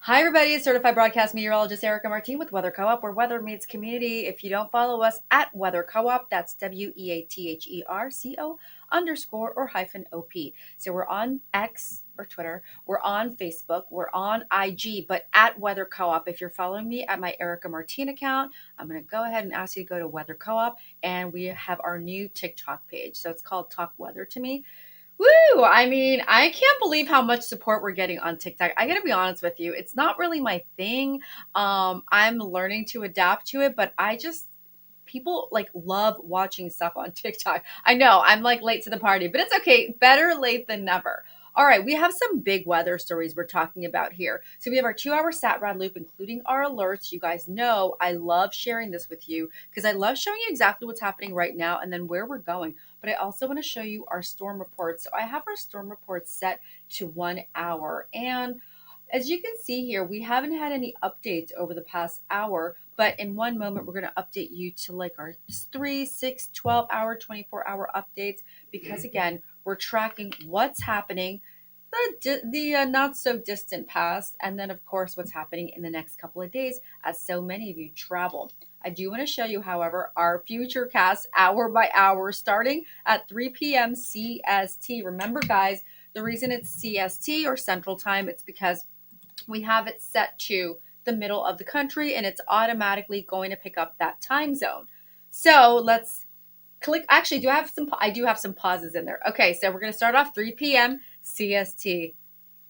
Hi, everybody. Certified broadcast meteorologist Erica Martin with Weather Co-op, where weather meets community. If you don't follow us at Weather Co-op, that's WEATHERCO underscore or hyphen OP. So we're on X or Twitter, we're on Facebook, we're on IG, but at Weather Co-op. If you're following me at my Erica Martin account, I'm going to go ahead and ask you to go to Weather Co-op, and we have our new TikTok page. So it's called Talk Weather to Me. Woo! I mean, I can't believe how much support we're getting on TikTok. I gotta be honest with you. It's not really my thing. I'm learning to adapt to it, but people like love watching stuff on TikTok. I know I'm like late to the party, but it's okay. Better late than never. All right, we have some big weather stories we're talking about here. So we have our 2 hour SatRad loop, including our alerts. You guys know I love sharing this with you because I love showing you exactly what's happening right now and then where we're going. But I also want to show you our storm reports. So I have our storm reports set to 1 hour. And as you can see here, we haven't had any updates over the past hour, but in one moment, we're going to update you to like our 3, 6, 12 hour, 24-hour updates because again, we're tracking what's happening, the not so distant past, and then of course what's happening in the next couple of days as so many of you travel. I do want to show you, however, our future cast hour by hour starting at 3 p.m. CST. Remember, guys, the reason it's CST or Central Time, it's because we have it set to the middle of the country and it's automatically going to pick up that time zone. So let's click. Actually, I do have some pauses in there. Okay, so we're going to start off 3 p.m. CST.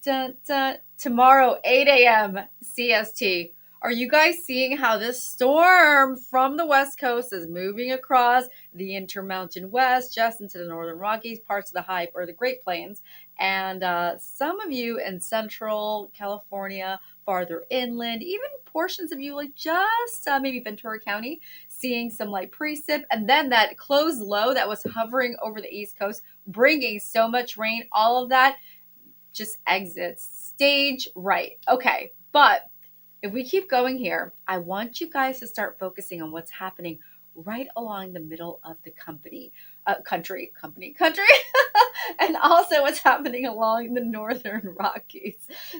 Dun, dun. Tomorrow, 8 a.m. CST. Are you guys seeing how this storm from the West Coast is moving across the Intermountain West, just into the Northern Rockies, parts of the high or the Great Plains, and some of you in Central California, farther inland, even portions of you like just maybe Ventura County, seeing some light precip, and then that closed low that was hovering over the East Coast, bringing so much rain, all of that just exits stage right. Okay, but if we keep going here, I want you guys to start focusing on what's happening right along the middle of the country, and also what's happening along the northern Rockies.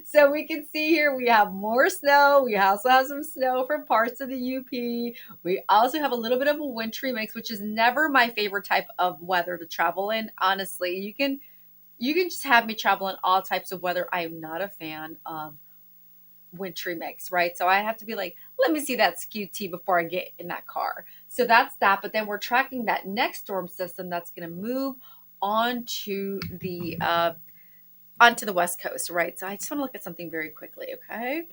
So we can see here we have more snow. We also have some snow from parts of the UP. We also have a little bit of a wintry mix, which is never my favorite type of weather to travel in. Honestly, you can just have me travel in all types of weather. I am not a fan of wintry mix, right? So I have to be like, let me see that skew T before I get in that car. So that's that. But then we're tracking that next storm system that's going to move onto the West Coast, right? So I just want to look at something very quickly, okay?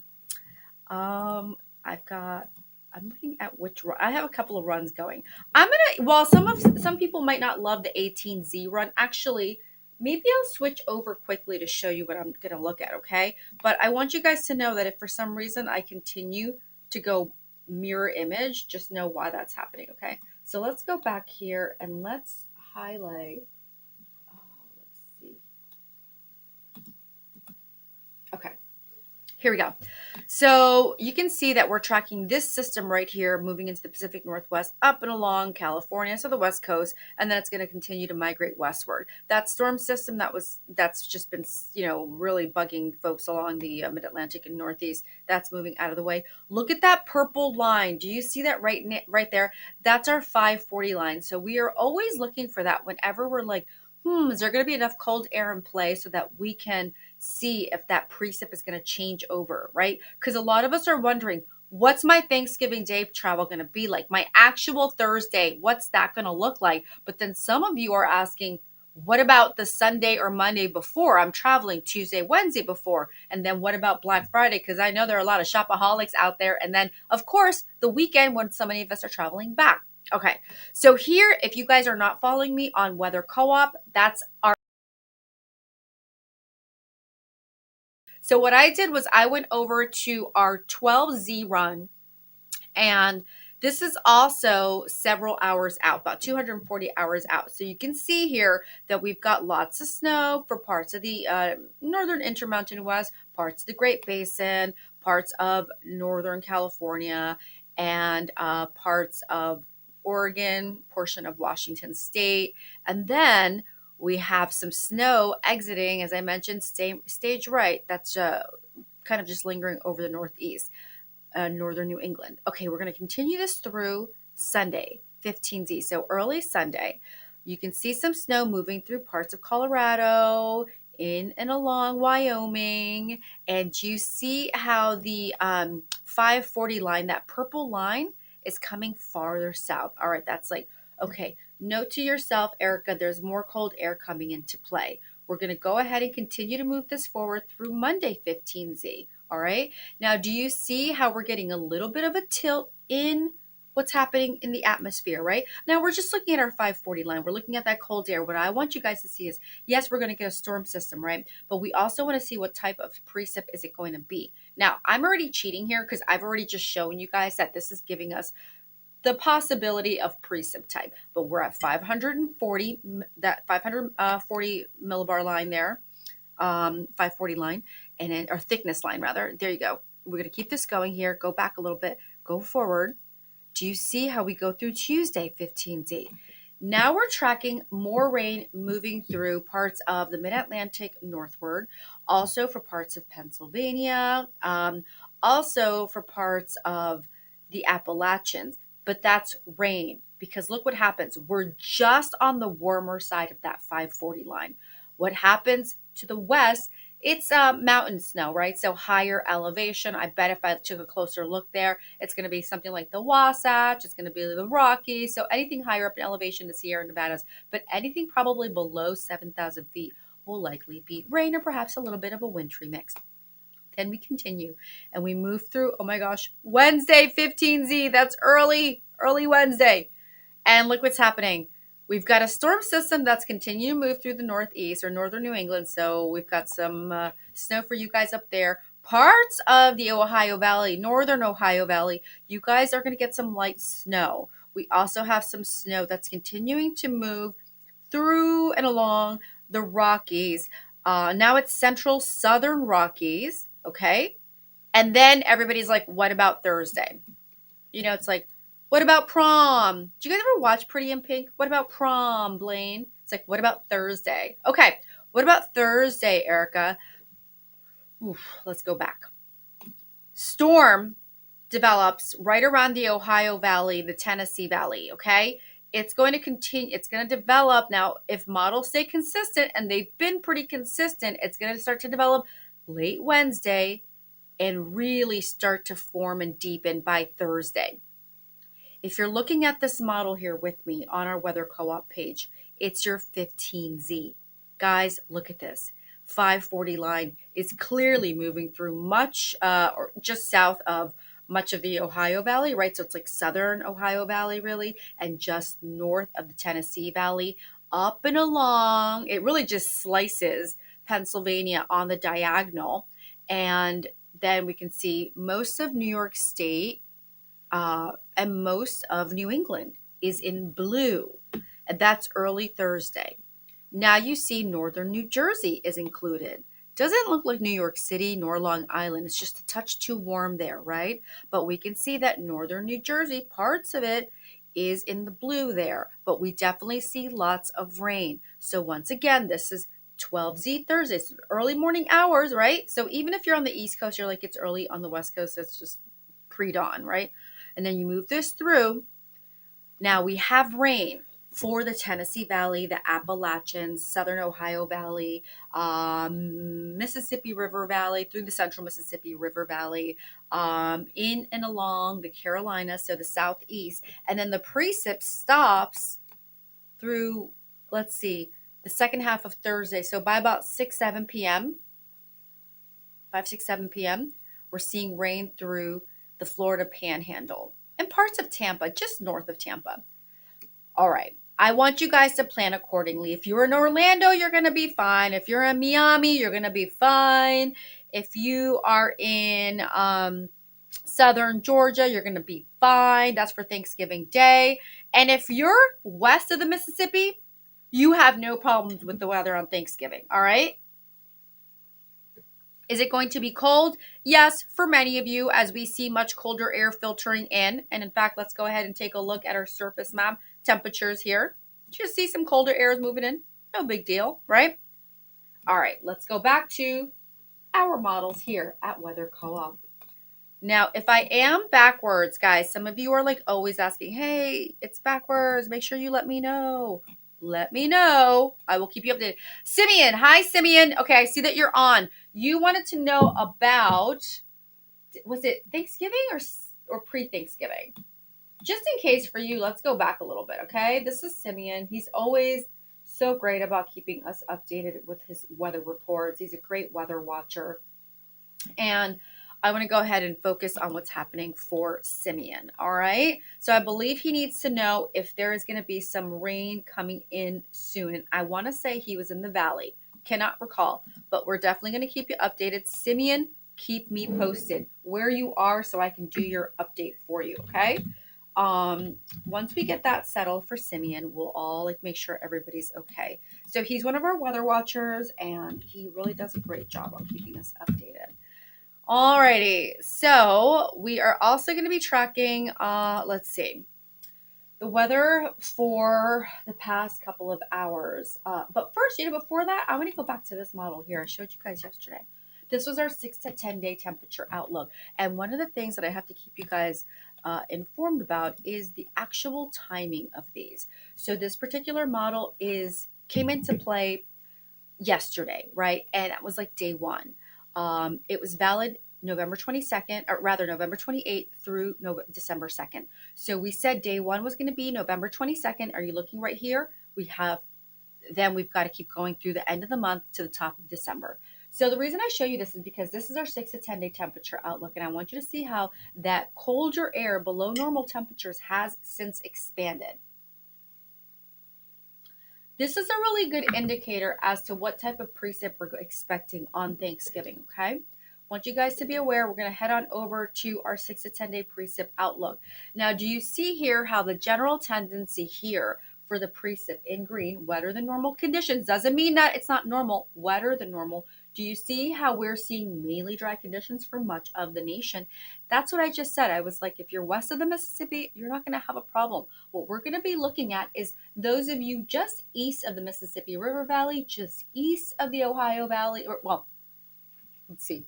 Um, I've got. I'm looking at which run. I have a couple of runs going. I'm gonna. While some people might not love the 18Z run, actually, maybe I'll switch over quickly to show you what I'm gonna look at. Okay, but I want you guys to know that if for some reason I continue to go mirror image, just know why that's happening. Okay, so let's go back here and let's highlight. Let's see. Okay. Here we go. So you can see that we're tracking this system right here, moving into the Pacific Northwest, up and along California, so the West Coast, and then it's going to continue to migrate westward. That storm system that's just been really bugging folks along the Mid-Atlantic and Northeast. That's moving out of the way. Look at that purple line. Do you see that right there? That's our 540 line. So we are always looking for that whenever we're like, is there going to be enough cold air in play so that we can see if that precip is going to change over, right? Because a lot of us are wondering, what's my Thanksgiving Day travel going to be like? My actual Thursday, what's that going to look like? But then some of you are asking, what about the Sunday or Monday before? I'm traveling Tuesday, Wednesday before. And then what about Black Friday? Because I know there are a lot of shopaholics out there. And then, of course, the weekend when so many of us are traveling back. Okay, so here, if you guys are not following me on Weather Co-op, that's our. So what I did was I went over to our 12Z run, and this is also several hours out, about 240 hours out. So you can see here that we've got lots of snow for parts of the northern Intermountain West, parts of the Great Basin, parts of Northern California, and parts of Oregon, portion of Washington State. And then we have some snow exiting, as I mentioned, stage right. That's kind of just lingering over the northeast, northern New England. Okay, we're going to continue this through Sunday, 15Z. So early Sunday, you can see some snow moving through parts of Colorado, in and along Wyoming. And you see how the 540 line, that purple line, is coming farther south. All right, that's like, okay, note to yourself, Erica, there's more cold air coming into play. We're going to go ahead and continue to move this forward through Monday, 15Z. All right. Now, do you see how we're getting a little bit of a tilt in what's happening in the atmosphere, right? Now, we're just looking at our 540 line. We're looking at that cold air. What I want you guys to see is, yes, we're going to get a storm system, right? But we also want to see what type of precip is it going to be. Now, I'm already cheating here because I've already just shown you guys that this is giving us the possibility of precip type. But we're at 540, that 540 millibar line there. 540 line and then, or thickness line rather. There you go. We're going to keep this going here. Go back a little bit. Go forward. Do you see how we go through Tuesday, 15Z? Now we're tracking more rain moving through parts of the mid-Atlantic northward, also for parts of Pennsylvania, also for parts of the Appalachians. But that's rain because look what happens. We're just on the warmer side of that 540 line. What happens to the west? It's mountain snow, right? So higher elevation. I bet if I took a closer look there, it's going to be something like the Wasatch. It's going to be the Rockies. So anything higher up in elevation, the Sierra Nevadas, but anything probably below 7,000 feet will likely be rain or perhaps a little bit of a wintry mix. Then we continue and we move through, oh my gosh, Wednesday, 15Z. That's early Wednesday. And look what's happening. We've got a storm system that's continuing to move through the northeast or northern New England. So we've got some snow for you guys up there. Parts of the Ohio Valley, northern Ohio Valley, you guys are going to get some light snow. We also have some snow that's continuing to move through and along the Rockies. Now it's central southern Rockies. Okay. And then everybody's like, what about Thursday? You know, it's like, what about prom? Do you guys ever watch Pretty in Pink? What about prom, Blaine? It's like, what about Thursday? Okay, what about Thursday, Erica? Oof, let's go back. Storm develops right around the Ohio Valley, the Tennessee Valley, okay? It's going to continue, it's going to develop. Now, if models stay consistent, and they've been pretty consistent, it's going to start to develop late Wednesday and really start to form and deepen by Thursday. If you're looking at this model here with me on our Weather Co-op page, it's your 15Z. Guys, look at this. 540 line is clearly moving through much, or just south of much of the Ohio Valley, right? So it's like southern Ohio Valley, really, and just north of the Tennessee Valley, up and along. It really just slices Pennsylvania on the diagonal. And then we can see most of New York State, and most of New England is in blue, and that's early Thursday. Now you see northern New Jersey is included. Doesn't look like New York City nor Long Island. It's just a touch too warm there, right? But we can see that northern New Jersey, parts of it is in the blue there, but we definitely see lots of rain. So once again, this is 12Z Thursday, so early morning hours, right? So even if you're on the East Coast, you're like, it's early. On the West Coast, it's just pre-dawn, right? And then you move this through. Now we have rain for the Tennessee Valley, the Appalachians, Southern Ohio Valley, Mississippi River Valley, through the Central Mississippi River Valley, in and along the Carolinas, so the Southeast. And then the precip stops through, let's see, the second half of Thursday. So by about 6, 7 p.m., 5, 6, 7 p.m., we're seeing rain through the Florida Panhandle and parts of Tampa, just north of Tampa. All right. I want you guys to plan accordingly. If you're in Orlando, you're going to be fine. If you're in Miami, you're going to be fine. If you are in southern Georgia, you're going to be fine. That's for Thanksgiving Day. And if you're west of the Mississippi, you have no problems with the weather on Thanksgiving. All right. Is it going to be cold? Yes, for many of you, as we see much colder air filtering in. And in fact, let's go ahead and take a look at our surface map temperatures here. Just see some colder air is moving in. No big deal, right? All right, let's go back to our models here at Weather Co-op. Now, if I am backwards, guys, some of you are like always asking, hey, it's backwards. Make sure you let me know. Let me know. I will keep you updated. Simeon, hi, Simeon. Okay, I see that you're on. You wanted to know about, was it Thanksgiving or pre-Thanksgiving? Just in case for you, let's go back a little bit, okay? This is Simeon. He's always so great about keeping us updated with his weather reports. He's a great weather watcher. And I want to go ahead and focus on what's happening for Simeon. All right. So I believe he needs to know if there is going to be some rain coming in soon. And I want to say he was in the valley. Cannot recall, but we're definitely going to keep you updated. Simeon, keep me posted where you are so I can do your update for you. Okay. Once we get that settled for Simeon, we'll all like make sure everybody's okay. So he's one of our weather watchers and he really does a great job on keeping us updated. Alrighty, so we are also going to be tracking, let's see, the weather for the past couple of hours. But first, before that, I want to go back to this model here I showed you guys yesterday. This was our 6 to 10 day temperature outlook. And one of the things that I have to keep you guys informed about is the actual timing of these. So this particular model came into play yesterday, right? And it was like day one. It was valid November 22nd, or rather November 28th through December 2nd. So we said day one was going to be November 22nd. Are you looking right here? Then we've got to keep going through the end of the month to the top of December. So the reason I show you this is because this is our 6 to 10 day temperature outlook. And I want you to see how that colder air below normal temperatures has since expanded. This is a really good indicator as to what type of precip we're expecting on Thanksgiving, okay? I want you guys to be aware, we're going to head on over to our 6 to 10 day precip outlook. Now, do you see here how the general tendency here for the precip in green, wetter than normal conditions, doesn't mean that it's not normal, wetter than normal. Do you see how we're seeing mainly dry conditions for much of the nation? That's what I just said. I was like, if you're west of the Mississippi, you're not going to have a problem. What we're going to be looking at is those of you just east of the Mississippi River Valley, just east of the Ohio Valley, or well, let's see,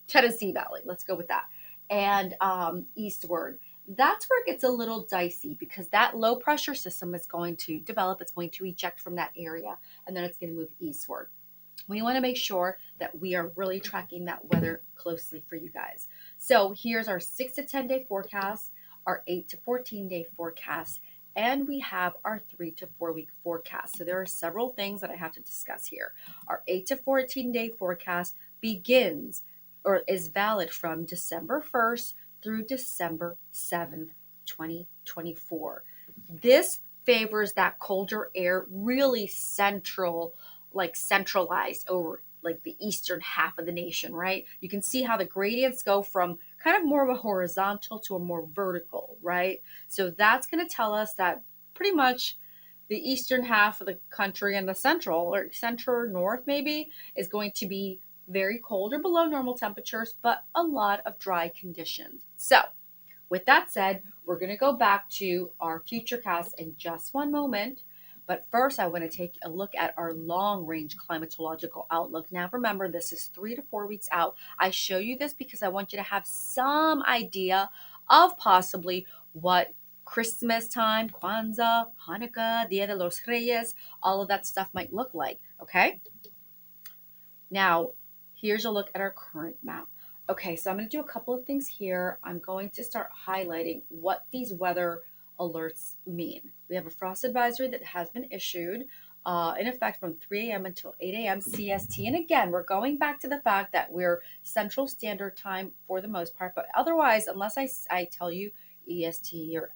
Tennessee Valley. Let's go with that. And eastward. That's where it gets a little dicey because that low pressure system is going to develop. It's going to eject from that area and then it's going to move eastward. We want to make sure that we are really tracking that weather closely for you guys. So here's our 6 to 10 day forecast, our 8 to 14 day forecast, and we have our 3 to 4 week forecast. So there are several things that I have to discuss here. Our 8 to 14 day forecast begins or is valid from December 1st through December 7th, 2024. This favors that colder air, really centralized over like the eastern half of the nation, right? You can see how the gradients go from kind of more of a horizontal to a more vertical, right? So that's going to tell us that pretty much the eastern half of the country and the central or center north maybe is going to be very cold or below normal temperatures, but a lot of dry conditions. So with that said, we're going to go back to our futurecast in just one moment. But first, I want to take a look at our long range climatological outlook. Now, remember, this is 3 to 4 weeks out. I show you this because I want you to have some idea of possibly what Christmas time, Kwanzaa, Hanukkah, Dia de los Reyes, all of that stuff might look like. Okay. Now, here's a look at our current map. Okay, so I'm going to do a couple of things here. I'm going to start highlighting what these weather alerts mean. We have a frost advisory that has been issued in effect from 3 a.m. until 8 a.m. CST. And again, we're going back to the fact that we're Central Standard Time for the most part, but otherwise, unless I tell you EST or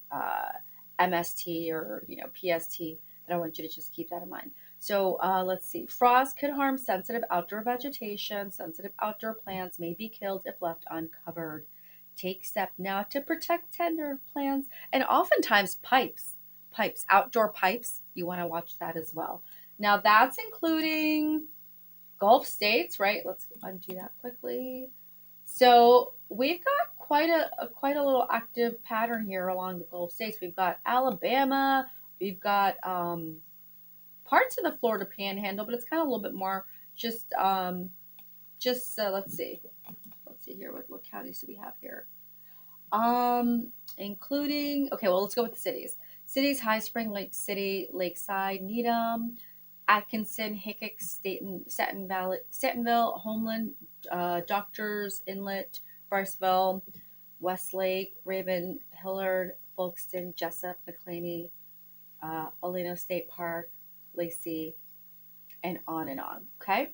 MST or PST, then I want you to just keep that in mind. So let's see. Frost could harm sensitive outdoor vegetation. Sensitive outdoor plants may be killed if left uncovered. Take steps now to protect tender plants and oftentimes pipes, outdoor pipes. You want to watch that as well. Now that's including Gulf states, right? Let's undo that quickly. So we've got quite a little active pattern here along the Gulf states. We've got Alabama. We've got parts of the Florida Panhandle, but it's kind of a little bit more just just let's see. Let's see here. What counties do we have here? Including, okay, well, let's go with the cities. Cities: High Spring, Lake City, Lakeside, Needham, Atkinson, Hickok, Staten Valley, Statenville, Homeland, Doctors Inlet, Barceville, Westlake, Raven, Hillard, Folkston, Jessup, McClaney, Olino State Park, Lacey, and on and on. Okay.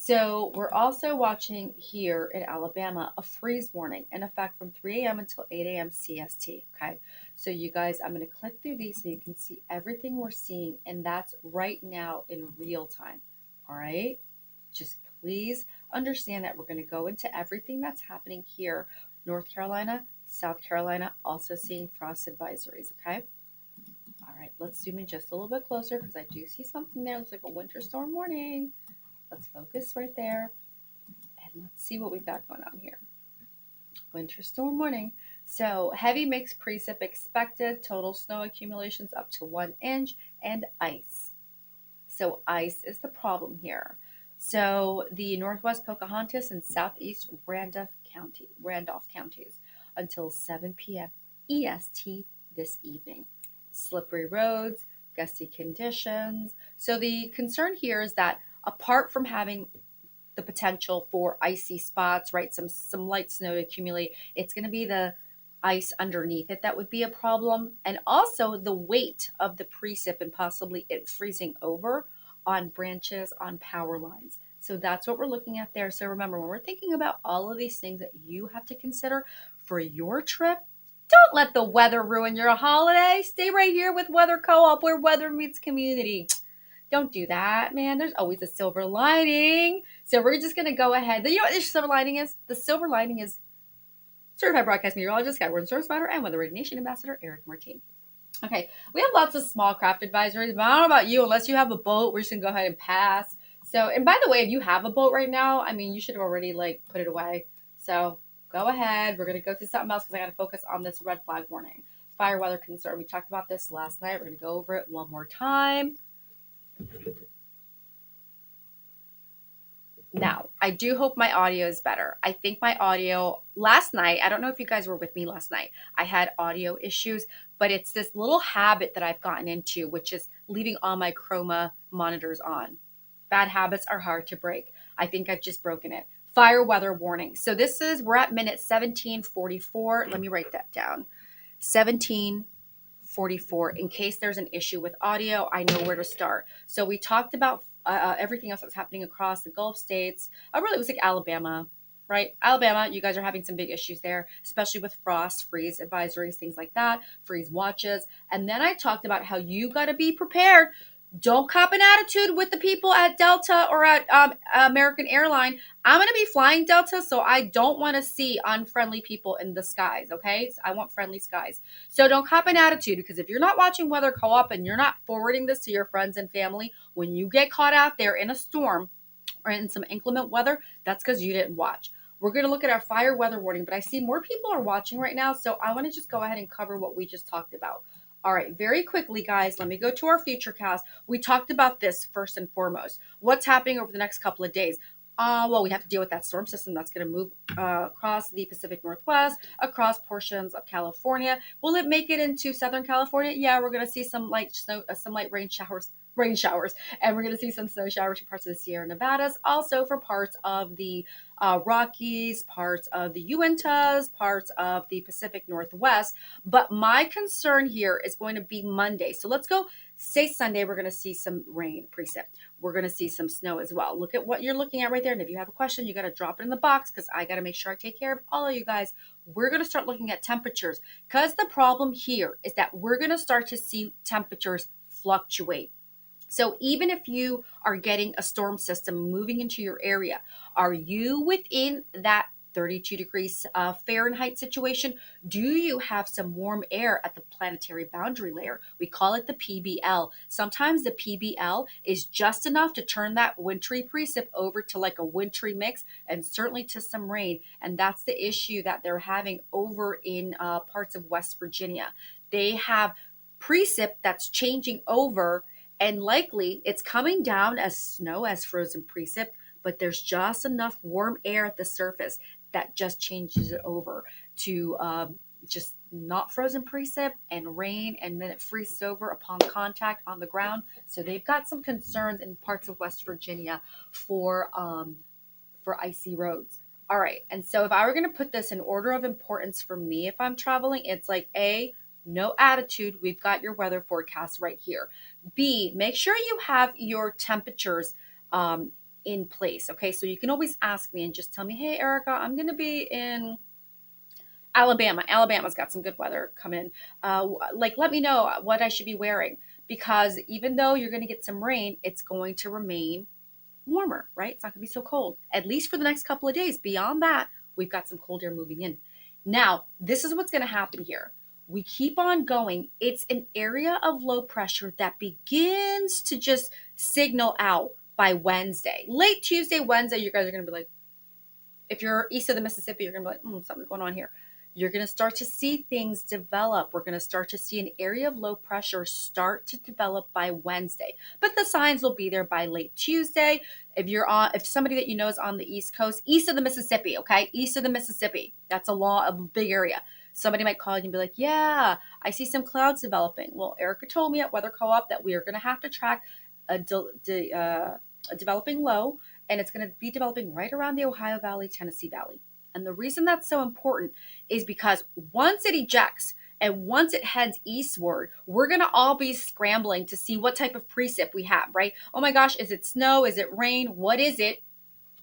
So we're also watching here in Alabama a freeze warning in effect from 3 a.m. until 8 a.m. CST. Okay. So you guys, I'm going to click through these so you can see everything we're seeing, and that's right now in real time. All right. Just please understand that we're going to go into everything that's happening here. North Carolina, South Carolina, also seeing frost advisories. Okay. All right. Let's zoom in just a little bit closer because I do see something there. Looks like a winter storm warning. Let's focus right there and let's see what we've got going on here. Winter storm warning. So heavy mixed precip expected, total snow accumulations up to 1 inch, and ice. So ice is the problem here. So the Northwest Pocahontas and Southeast Randolph counties until 7 p.m. EST this evening. Slippery roads, gusty conditions. So the concern here is that apart from having the potential for icy spots, right? Some light snow to accumulate. It's going to be the ice underneath it that would be a problem, and also the weight of the precip and possibly it freezing over on branches, on power lines. So that's what we're looking at there. So remember, when we're thinking about all of these things that you have to consider for your trip, don't let the weather ruin your holiday. Stay right here with Weather Co-op, where weather meets community. Don't do that, man. There's always a silver lining. So we're just going to go ahead. You know what the silver lining is? The silver lining is certified broadcast meteorologist, Skyward Storm Spotter, and Weather Nation Ambassador Eric Martin. Okay, we have lots of small craft advisories, but I don't know about you. Unless you have a boat, we're just going to go ahead and pass. So, and by the way, if you have a boat right now, I mean, you should have already put it away. So go ahead. We're going to go to something else because I got to focus on this red flag warning. Fire weather concern. We talked about this last night. We're going to go over it one more time. Now, I do hope my audio is better. I think my audio last night, I don't know if you guys were with me last night. I had audio issues, but it's this little habit that I've gotten into, which is leaving all my Chroma monitors on. Bad habits are hard to break. I think I've just broken it. Fire weather warning. So we're at minute 1744. Let me write that down. 1744. In case there's an issue with audio, I know where to start. So we talked about everything else that's happening across the Gulf states. Really, it was like Alabama, right? Alabama, you guys are having some big issues there, especially with frost, freeze advisories, things like that, freeze watches. And then I talked about how you got to be prepared. Don't cop an attitude with the people at Delta or at American Airline. I'm going to be flying Delta, so I don't want to see unfriendly people in the skies, okay? So I want friendly skies. So don't cop an attitude, because if you're not watching Weather Co-op and you're not forwarding this to your friends and family, when you get caught out there in a storm or in some inclement weather, that's because you didn't watch. We're going to look at our fire weather warning, but I see more people are watching right now, so I want to just go ahead and cover what we just talked about. All right, very quickly, guys, let me go to our future cast. We talked about this first and foremost. What's happening over the next couple of days? Well, we have to deal with that storm system that's going to move across the Pacific Northwest, across portions of California. Will it make it into Southern California? Yeah, we're going to see some light snow, some light rain showers, and we're going to see some snow showers for parts of the Sierra Nevadas, also for parts of the Rockies, parts of the Uintas, parts of the Pacific Northwest. But my concern here is going to be Monday. So let's go. Say Sunday, we're going to see some rain precip. We're going to see some snow as well. Look at what you're looking at right there. And if you have a question, you got to drop it in the box, because I got to make sure I take care of all of you guys. We're going to start looking at temperatures, because the problem here is that we're going to start to see temperatures fluctuate. So even if you are getting a storm system moving into your area, are you within that 32 degrees Fahrenheit situation? Do you have some warm air at the planetary boundary layer? We call it the PBL. Sometimes the PBL is just enough to turn that wintry precip over to like a wintry mix, and certainly to some rain. And that's the issue that they're having over in parts of West Virginia. They have precip that's changing over, and likely it's coming down as snow, as frozen precip, but there's just enough warm air at the surface that just changes it over to just not frozen precip and rain, and then it freezes over upon contact on the ground. So they've got some concerns in parts of West Virginia for icy roads. All right, and so if I were going to put this in order of importance for me, if I'm traveling, it's like A, no attitude. We've got your weather forecast right here. B, make sure you have your temperatures in place. Okay, so you can always ask me and just tell me, hey, Erica, I'm going to be in Alabama. Alabama's got some good weather coming. Like, let me know what I should be wearing, because even though you're going to get some rain, it's going to remain warmer, right? It's not going to be so cold, at least for the next couple of days. Beyond that, we've got some cold air moving in. Now, this is what's going to happen here. We keep on going. It's an area of low pressure that begins to just signal out by Wednesday. Late Tuesday, Wednesday, you guys are going to be like, if you're east of the Mississippi, you're going to be like, something's going on here. You're going to start to see things develop. We're going to start to see an area of low pressure start to develop by Wednesday, but the signs will be there by late Tuesday. If somebody that you know is on the East Coast, east of the Mississippi, okay, east of the Mississippi, that's a big area. Somebody might call you and be like, yeah, I see some clouds developing. Well, Erica told me at Weather Co-op that we are going to have to track a developing low, and it's going to be developing right around the Ohio Valley, Tennessee Valley. And the reason that's so important is because once it ejects and once it heads eastward, we're going to all be scrambling to see what type of precip we have, right? Oh my gosh, is it snow? Is it rain? What is it?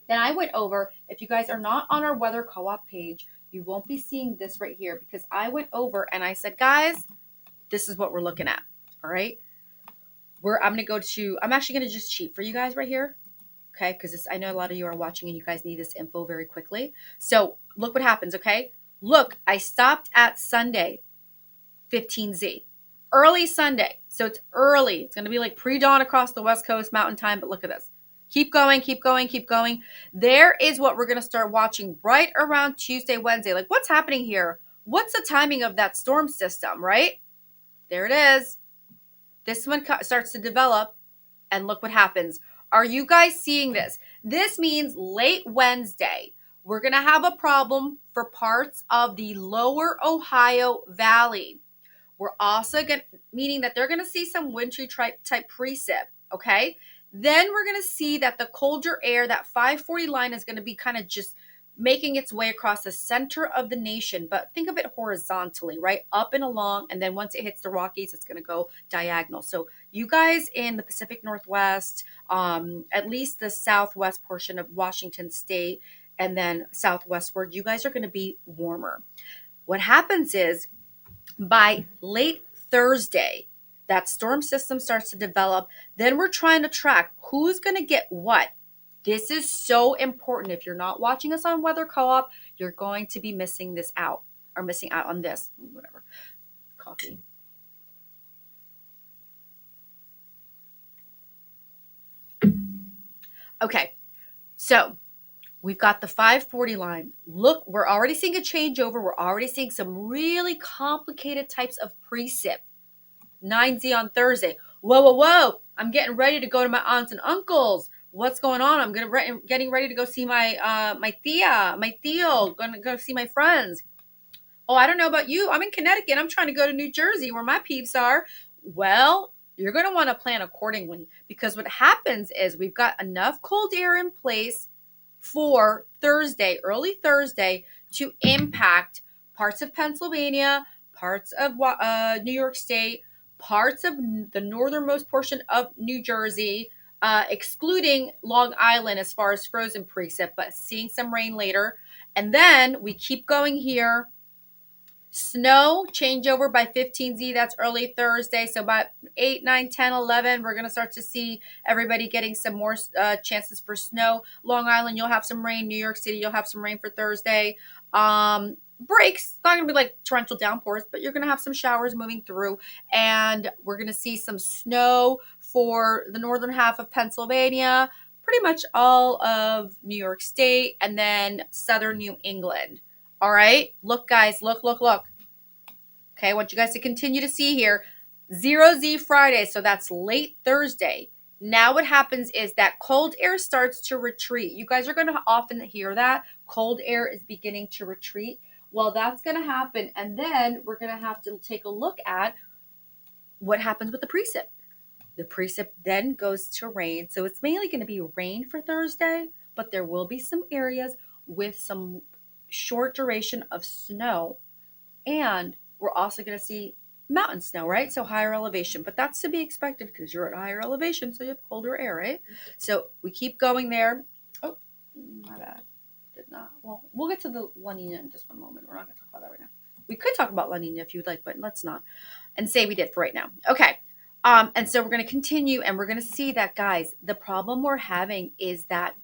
Then I went over, if you guys are not on our Weather Co-op page, you won't be seeing this right here, because I went over and I said, guys, this is what we're looking at. All right. I'm actually going to just cheat for you guys right here. Okay, because I know a lot of you are watching and you guys need this info very quickly. So look what happens, okay? Look, I stopped at Sunday, 15Z. Early Sunday. So it's early. It's going to be like pre-dawn across the West Coast Mountain Time, but look at this. Keep going, keep going, keep going. There is what we're going to start watching right around Tuesday, Wednesday. Like, what's happening here? What's the timing of that storm system, right? There it is. This one starts to develop, and look what happens. Are you guys seeing this? This means late Wednesday, we're going to have a problem for parts of the lower Ohio Valley. We're also meaning that they're going to see some wintry type precip, okay? Then we're going to see that the colder air, that 540 line, is going to be kind of just making its way across the center of the nation. But think of it horizontally, right? Up and along. And then once it hits the Rockies, it's going to go diagonal. So you guys in the Pacific Northwest, at least the southwest portion of Washington State, and then southwestward, you guys are going to be warmer. What happens is by late Thursday, that storm system starts to develop. Then we're trying to track who's going to get what. This is so important. If you're not watching us on Weather Co-op, you're going to be missing out on this. Whatever. Coffee. Okay. So we've got the 540 line. Look, we're already seeing a changeover. We're already seeing some really complicated types of precip. 9Z on Thursday. Whoa. I'm getting ready to go to my aunts and uncles. What's going on? I'm getting ready to go see my Theo, gonna go see my friends. Oh, I don't know about you. I'm in Connecticut. I'm trying to go to New Jersey where my peeps are. Well, you're going to want to plan accordingly, because what happens is we've got enough cold air in place for Thursday, early Thursday, to impact parts of Pennsylvania, parts of New York State, parts of the northernmost portion of New Jersey, excluding Long Island as far as frozen precip, but seeing some rain later. And then we keep going here. Snow changeover by 15Z. That's early Thursday. So by 8, 9, 10, 11, we're going to start to see everybody getting some more chances for snow. Long Island, you'll have some rain. New York City, you'll have some rain for Thursday. Breaks. It's not going to be like torrential downpours, but you're going to have some showers moving through. And we're going to see some snow for the northern half of Pennsylvania, pretty much all of New York State, and then southern New England. All right. Look, guys. Look. Okay. I want you guys to continue to see here. 0Z Friday. So that's late Thursday. Now what happens is that cold air starts to retreat. You guys are going to often hear that cold air is beginning to retreat. Well, that's going to happen. And then we're going to have to take a look at what happens with the precip. The precip then goes to rain. So it's mainly going to be rain for Thursday, but there will be some areas with some short duration of snow. And we're also going to see mountain snow, right? So higher elevation, but that's to be expected because you're at higher elevation, so you have colder air, right? So we keep going there. Oh, my bad. Did not. Well, we'll get to the La Nina in just one moment. We're not going to talk about that right now. We could talk about La Nina if you'd like, but let's not. And say we did for right now. Okay. And so we're going to continue and we're going to see that, guys, the problem we're having is that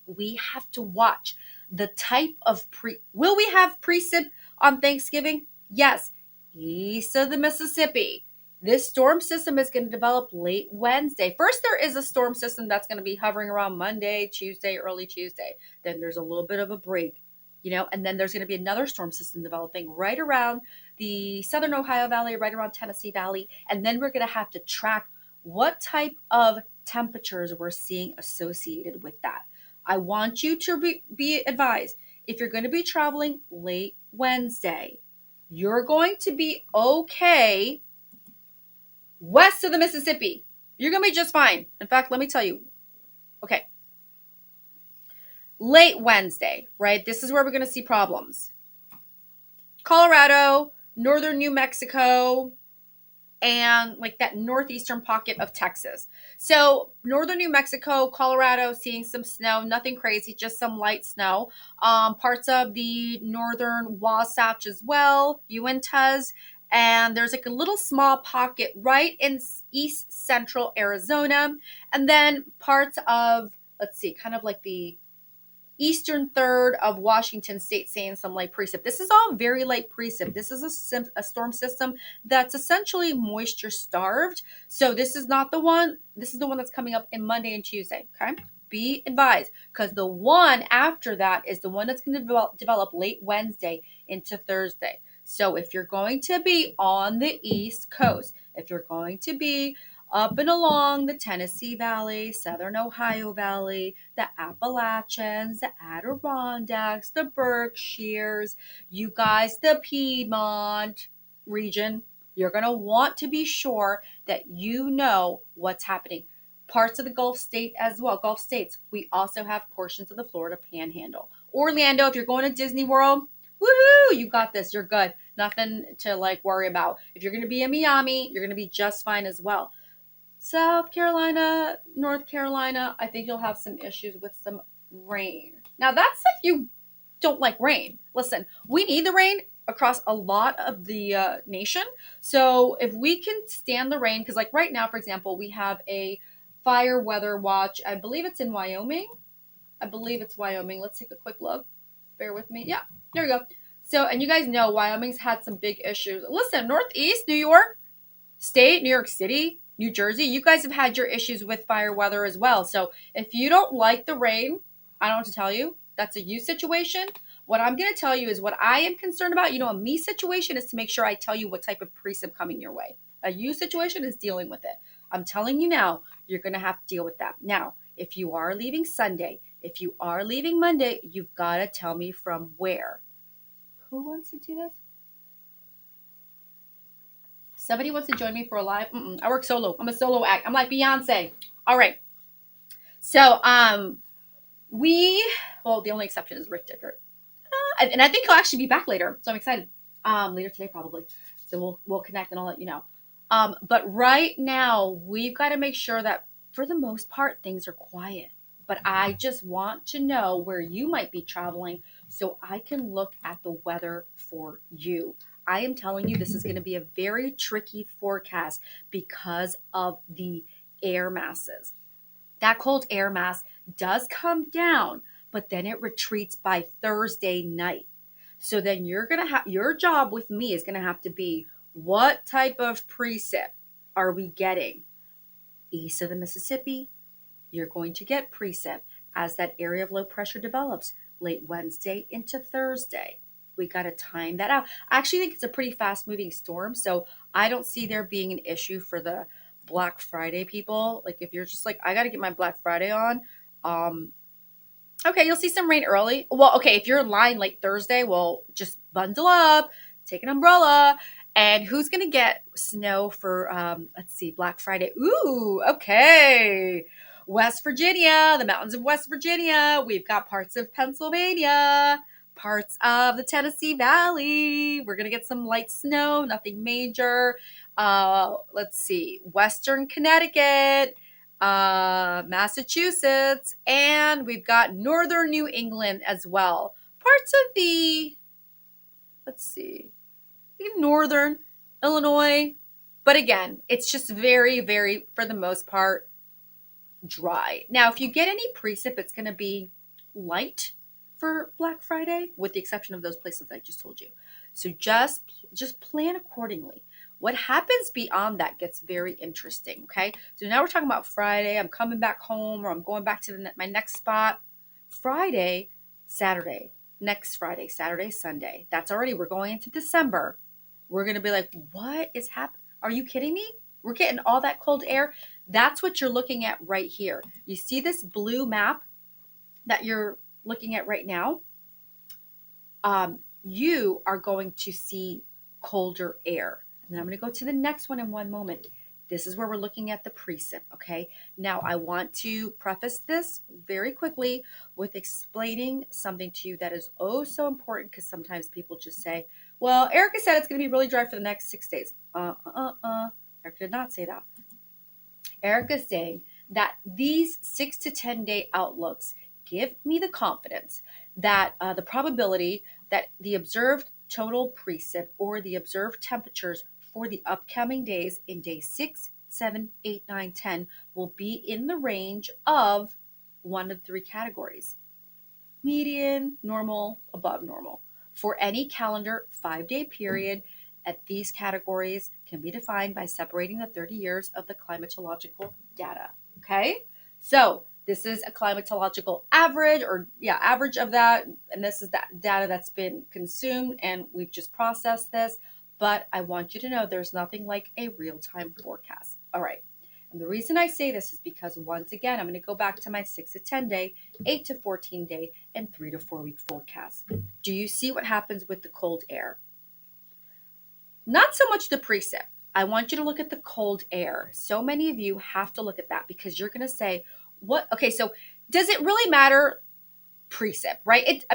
we have to watch the type of will we have precip on Thanksgiving? Yes. East of the Mississippi. This storm system is going to develop late Wednesday. First, there is a storm system that's going to be hovering around Monday, Tuesday, early Tuesday. Then there's a little bit of a break, and then there's going to be another storm system developing right around the southern Ohio Valley, right around Tennessee Valley. And then we're going to have to track what type of temperatures we're seeing associated with that. I want you to be advised if you're going to be traveling late Wednesday, you're going to be okay west of the Mississippi. You're going to be just fine. In fact, let me tell you. Okay. Late Wednesday, right? This is where we're going to see problems. Colorado, northern New Mexico, and like that northeastern pocket of Texas. So northern New Mexico, Colorado, seeing some snow, nothing crazy, just some light snow. Parts of the northern Wasatch as well, Uintas, and there's like a little small pocket right in east central Arizona, and then parts of, let's see, kind of like the eastern third of Washington state seeing some light precip. This is all very light precip. This is a storm system that's essentially moisture starved. So this is not the one. This is the one that's coming up in Monday and Tuesday. Okay. Be advised, because the one after that is the one that's going to develop late Wednesday into Thursday. So if you're going to be on the East Coast, if you're going to be up and along the Tennessee Valley, Southern Ohio Valley, the Appalachians, the Adirondacks, the Berkshires, you guys, the Piedmont region, you're going to want to be sure that you know what's happening. Parts of the Gulf State as well, Gulf States. We also have portions of the Florida Panhandle. Orlando, if you're going to Disney World, woohoo, you got this. You're good. Nothing to like worry about. If you're going to be in Miami, you're going to be just fine as well. South Carolina, North Carolina, I think you'll have some issues with some rain. Now, that's if you don't like rain. Listen, we need the rain across a lot of the nation. So if we can stand the rain, because like right now, for example, we have a fire weather watch. I believe it's in Wyoming. I believe it's Wyoming. Let's take a quick look. Bear with me. Yeah, there we go. So, and you guys know Wyoming's had some big issues. Listen, Northeast, New York State, New York City, New Jersey, you guys have had your issues with fire weather as well. So if you don't like the rain, I don't know what to tell you. That's a you situation. What I'm going to tell you is what I am concerned about. A me situation is to make sure I tell you what type of precip coming your way. A you situation is dealing with it. I'm telling you now, you're going to have to deal with that. Now, if you are leaving Sunday, if you are leaving Monday, you've got to tell me from where. Who wants to do this? Somebody wants to join me for a live. I work solo. I'm a solo act. I'm like Beyonce. All right. So, the only exception is Rick Dickert. And I think he'll actually be back later. So I'm excited. Later today, probably. So we'll connect and I'll let you know. But right now, we've got to make sure that for the most part, things are quiet. But I just want to know where you might be traveling so I can look at the weather for you. I am telling you, this is going to be a very tricky forecast because of the air masses. That cold air mass does come down, but then it retreats by Thursday night. So then you're going to have your job with me is going to have to be what type of precip are we getting? East of the Mississippi, you're going to get precip as that area of low pressure develops late Wednesday into Thursday. We got to time that out. I actually think it's a pretty fast moving storm, so I don't see there being an issue for the Black Friday people, like if you're just like, I got to get my Black Friday on, okay, you'll see some rain early. Well, okay, if you're in line late Thursday, well, just bundle up, take an umbrella. And who's going to get snow for, let's see, Black Friday? Ooh, okay. West Virginia, the mountains of West Virginia. We've got parts of Pennsylvania, parts of the Tennessee Valley. We're going to get some light snow, nothing major. Let's see, Western Connecticut, Massachusetts, and we've got northern New England as well. Parts of the, let's see, northern Illinois. But again, it's just very, very, for the most part, dry. Now, if you get any precip, it's going to be light for Black Friday, with the exception of those places I just told you. So just plan accordingly. What happens beyond that gets very interesting, okay? So now we're talking about Friday. I'm coming back home, or I'm going back to my next spot. Friday, Saturday, next Friday, Saturday, Sunday. That's already, we're going into December. We're going to be like, what is happening? Are you kidding me? We're getting all that cold air. That's what you're looking at right here. You see this blue map that you're looking at right now? You are going to see colder air. And I'm going to go to the next one in one moment. This is where we're looking at the precip, okay? Now, I want to preface this very quickly with explaining something to you that is oh so important, because sometimes people just say, well, Erica said it's going to be really dry for the next 6 days. Erica did not say that. Erica's saying that these 6 to 10 day outlooks give me the confidence that the probability that the observed total precip or the observed temperatures for the upcoming days in day 6, 7, 8, 9, 10 will be in the range of one of 3 categories: median, normal, above normal. For any calendar 5-day period, at these categories can be defined by separating the 30 years of the climatological data. Okay, so this is a climatological average, or average of that, and this is that data that's been consumed, and we've just processed this. But I want you to know there's nothing like a real-time forecast. All right. And the reason I say this is because, once again, I'm going to go back to my 6 to 10 day, 8 to 14 day, and 3 to 4 week forecast. Do you see what happens with the cold air? Not so much the precip. I want you to look at the cold air. So many of you have to look at that, because you're going to say, what? Okay, so does it really matter precip, right?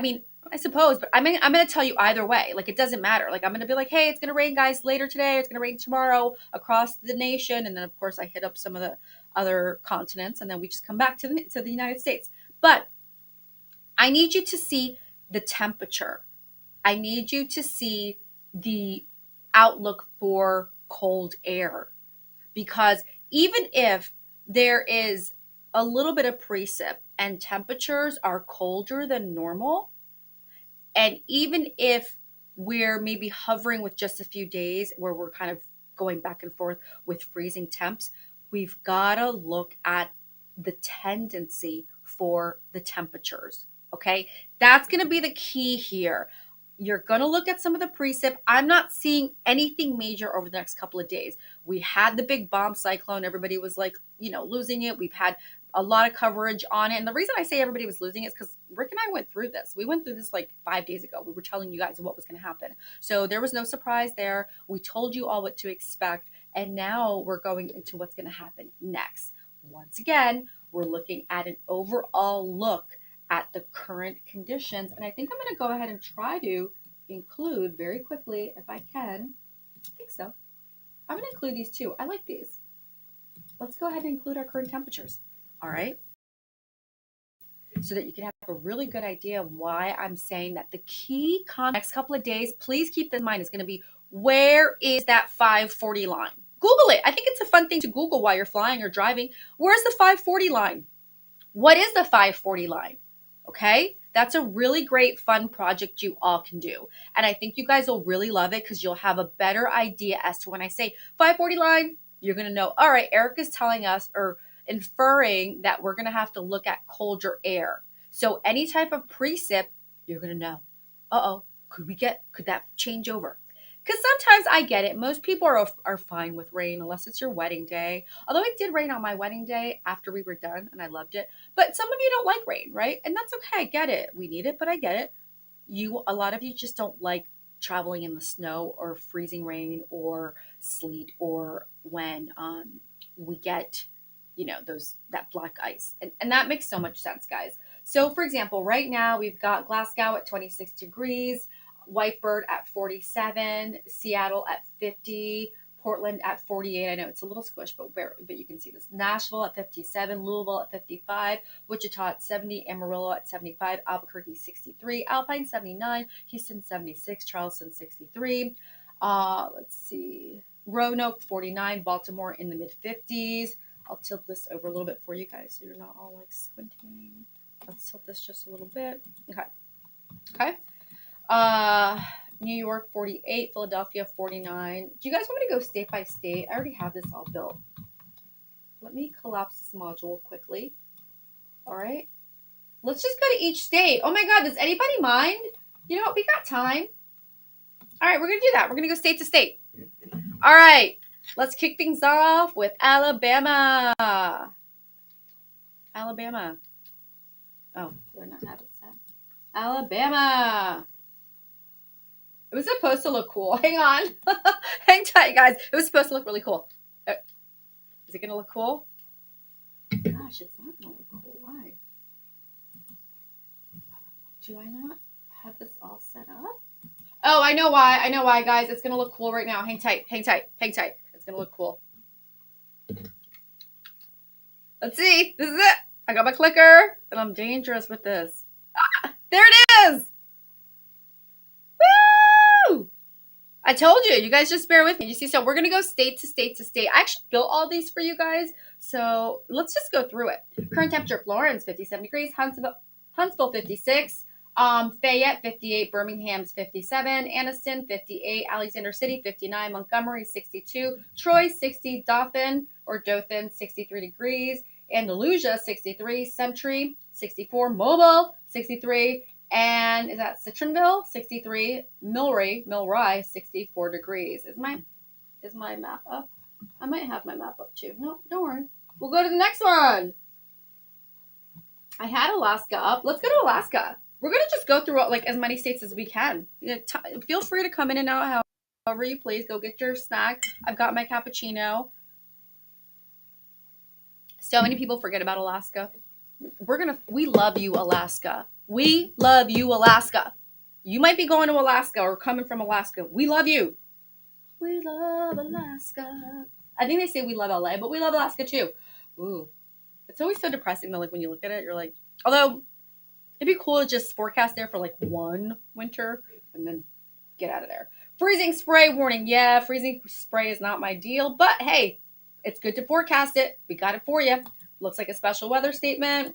I suppose, but I'm going to tell you either way. Like, it doesn't matter. Like, I'm going to be like, hey, it's going to rain, guys, later today. It's going to rain tomorrow across the nation. And then, of course, I hit up some of the other continents, and then we just come back to the United States. But I need you to see the temperature. I need you to see the outlook for cold air, because even if there is a little bit of precip and temperatures are colder than normal, and even if we're maybe hovering with just a few days where we're kind of going back and forth with freezing temps, we've got to look at the tendency for the temperatures. Okay, that's going to be the key here. You're going to look at some of the precip. I'm not seeing anything major over the next couple of days. We had the big bomb cyclone. Everybody was like, losing it. We've had a lot of coverage on it. And the reason I say everybody was losing it is because Rick and I went through this. We went through this like 5 days ago. We were telling you guys what was going to happen. So there was no surprise there. We told you all what to expect. And now we're going into what's going to happen next. Once again, we're looking at an overall look at the current conditions. And I think I'm going to go ahead and try to include very quickly, if I can. I think so. I'm going to include these too. I like these. Let's go ahead and include our current temperatures. All right. So that you can have a really good idea of why I'm saying that the key next couple of days, please keep in mind, is going to be, where is that 540 line? Google it. I think it's a fun thing to Google while you're flying or driving. Where's the 540 line? What is the 540 line? Okay. That's a really great, fun project you all can do. And I think you guys will really love it, because you'll have a better idea as to when I say 540 line, you're going to know, all right, Erica's telling us, or inferring, that we're going to have to look at colder air. So any type of precip, you're going to know, could that change over? Because sometimes I get it. Most people are fine with rain unless it's your wedding day. Although it did rain on my wedding day after we were done and I loved it. But some of you don't like rain, right? And that's okay. I get it. We need it, but I get it. A lot of you just don't like traveling in the snow or freezing rain or sleet or when we get, that black ice. And that makes so much sense, guys. So for example, right now we've got Glasgow at 26 degrees, Whitebird at 47, Seattle at 50, Portland at 48. I know it's a little squish, but you can see this. Nashville at 57, Louisville at 55, Wichita at 70, Amarillo at 75, Albuquerque 63, Alpine 79, Houston 76, Charleston 63. Let's see. Roanoke 49, Baltimore in the mid 50s. I'll tilt this over a little bit for you guys so you're not all like squinting. Let's tilt this just a little bit. Okay. Okay. New York 48, Philadelphia 49. Do you guys want me to go state by state? I already have this all built. Let me collapse this module quickly. All right. Let's just go to each state. Oh my God, does anybody mind? You know what? We got time. All right, we're going to do that. We're going to go state to state. All right. Let's kick things off with Alabama. Alabama. Oh, do I not have it set? Alabama. It was supposed to look cool. Hang on. Hang tight, guys. It was supposed to look really cool. Is it going to look cool? Gosh, it's not going to look cool. Why? Do I not have this all set up? Oh, I know why. I know why, guys. It's going to look cool right now. Hang tight. Hang tight. Hang tight. It's going to look cool. Let's see. This is it. I got my clicker, and I'm dangerous with this. Ah, there it is. Woo! I told you. You guys just bear with me. You see, so we're going to go state to state to state. I actually built all these for you guys, so let's just go through it. Current temperature, Florence, 57 degrees. Huntsville 56. Fayette, 58. Birmingham's 57. Anniston, 58. Alexander City, 59. Montgomery, 62. Troy, 60. Dothan, 63 degrees. Andalusia, 63. Century, 64. Mobile, 63. And is that Citronville, 63. Milroy, 64 degrees. Is my map up? I might have my map up too. No, don't worry. We'll go to the next one. I had Alaska up. Let's go to Alaska. We're going to just go through like as many states as we can. Feel free to come in and out however you please. Go get your snack. I've got my cappuccino. So many people forget about Alaska. We love you, Alaska. We love you, Alaska. You might be going to Alaska or coming from Alaska. We love you. We love Alaska. I think they say we love LA, but we love Alaska too. Ooh. It's always so depressing though, like when you look at it, you're like, although it'd be cool to just forecast there for like one winter and then get out of there. Freezing spray warning. Yeah, freezing spray is not my deal, but hey, it's good to forecast it. We got it for you. Looks like a special weather statement.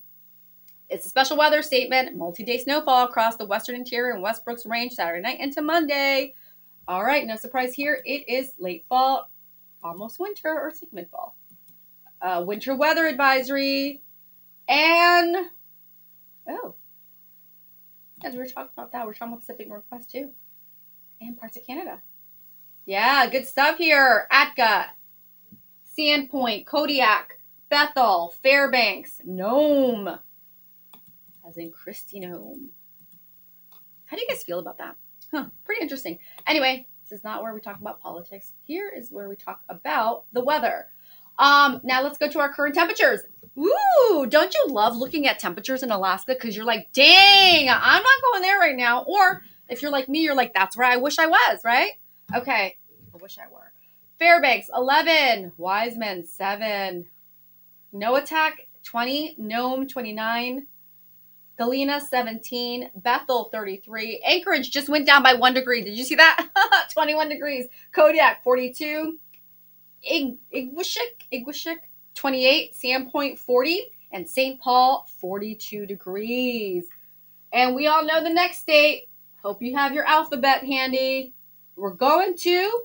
It's a special weather statement. Multi-day snowfall across the western interior and West Brooks Range Saturday night into Monday. All right, no surprise here. It is late fall, almost winter, or it's like mid-fall. Winter weather advisory. And, as we were talking about that, we're talking about Pacific Northwest too. And parts of Canada. Yeah, good stuff here. Atka, Sandpoint, Kodiak, Bethel, Fairbanks, Nome. As in Christy Nome. How do you guys feel about that? Pretty interesting. Anyway, this is not where we talk about politics. Here is where we talk about the weather. Now let's go to our current temperatures. Ooh, don't you love looking at temperatures in Alaska? Because you're like, dang, I'm not going there right now. Or if you're like me, you're like, that's where I wish I was, right? Okay, I wish I were. Fairbanks, 11. Wiseman, 7. Noatak, 20. Nome, 29. Galena, 17. Bethel, 33. Anchorage just went down by 1 degree. Did you see that? 21 degrees. Kodiak, 42. Iguishik, 28. Sandpoint, 40. And St. Paul, 42 degrees. And we all know the next state. Hope you have your alphabet handy. We're going to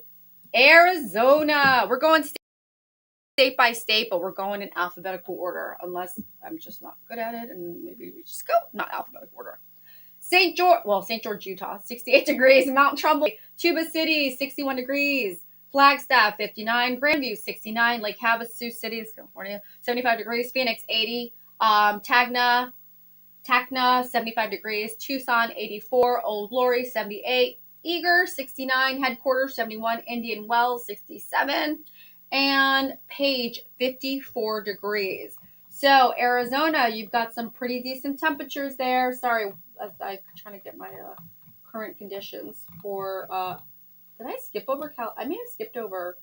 Arizona. We're going state by state, but we're going in alphabetical order, unless I'm just not good at it, and maybe we just go not alphabetical order. St. George, Utah, 68 degrees. Mount Trumbull, Tuba City, 61 degrees. Flagstaff, 59. Grandview, 69. Lake Havasu City, California, 75 degrees. Phoenix, 80. Tacna, 75 degrees. Tucson, 84. Old Glory, 78. Eager, 69. Headquarters, 71. Indian Wells, 67. And Page, 54 degrees. So Arizona, you've got some pretty decent temperatures there. Sorry, I'm trying to get my current conditions for. Did I skip over I may have skipped over.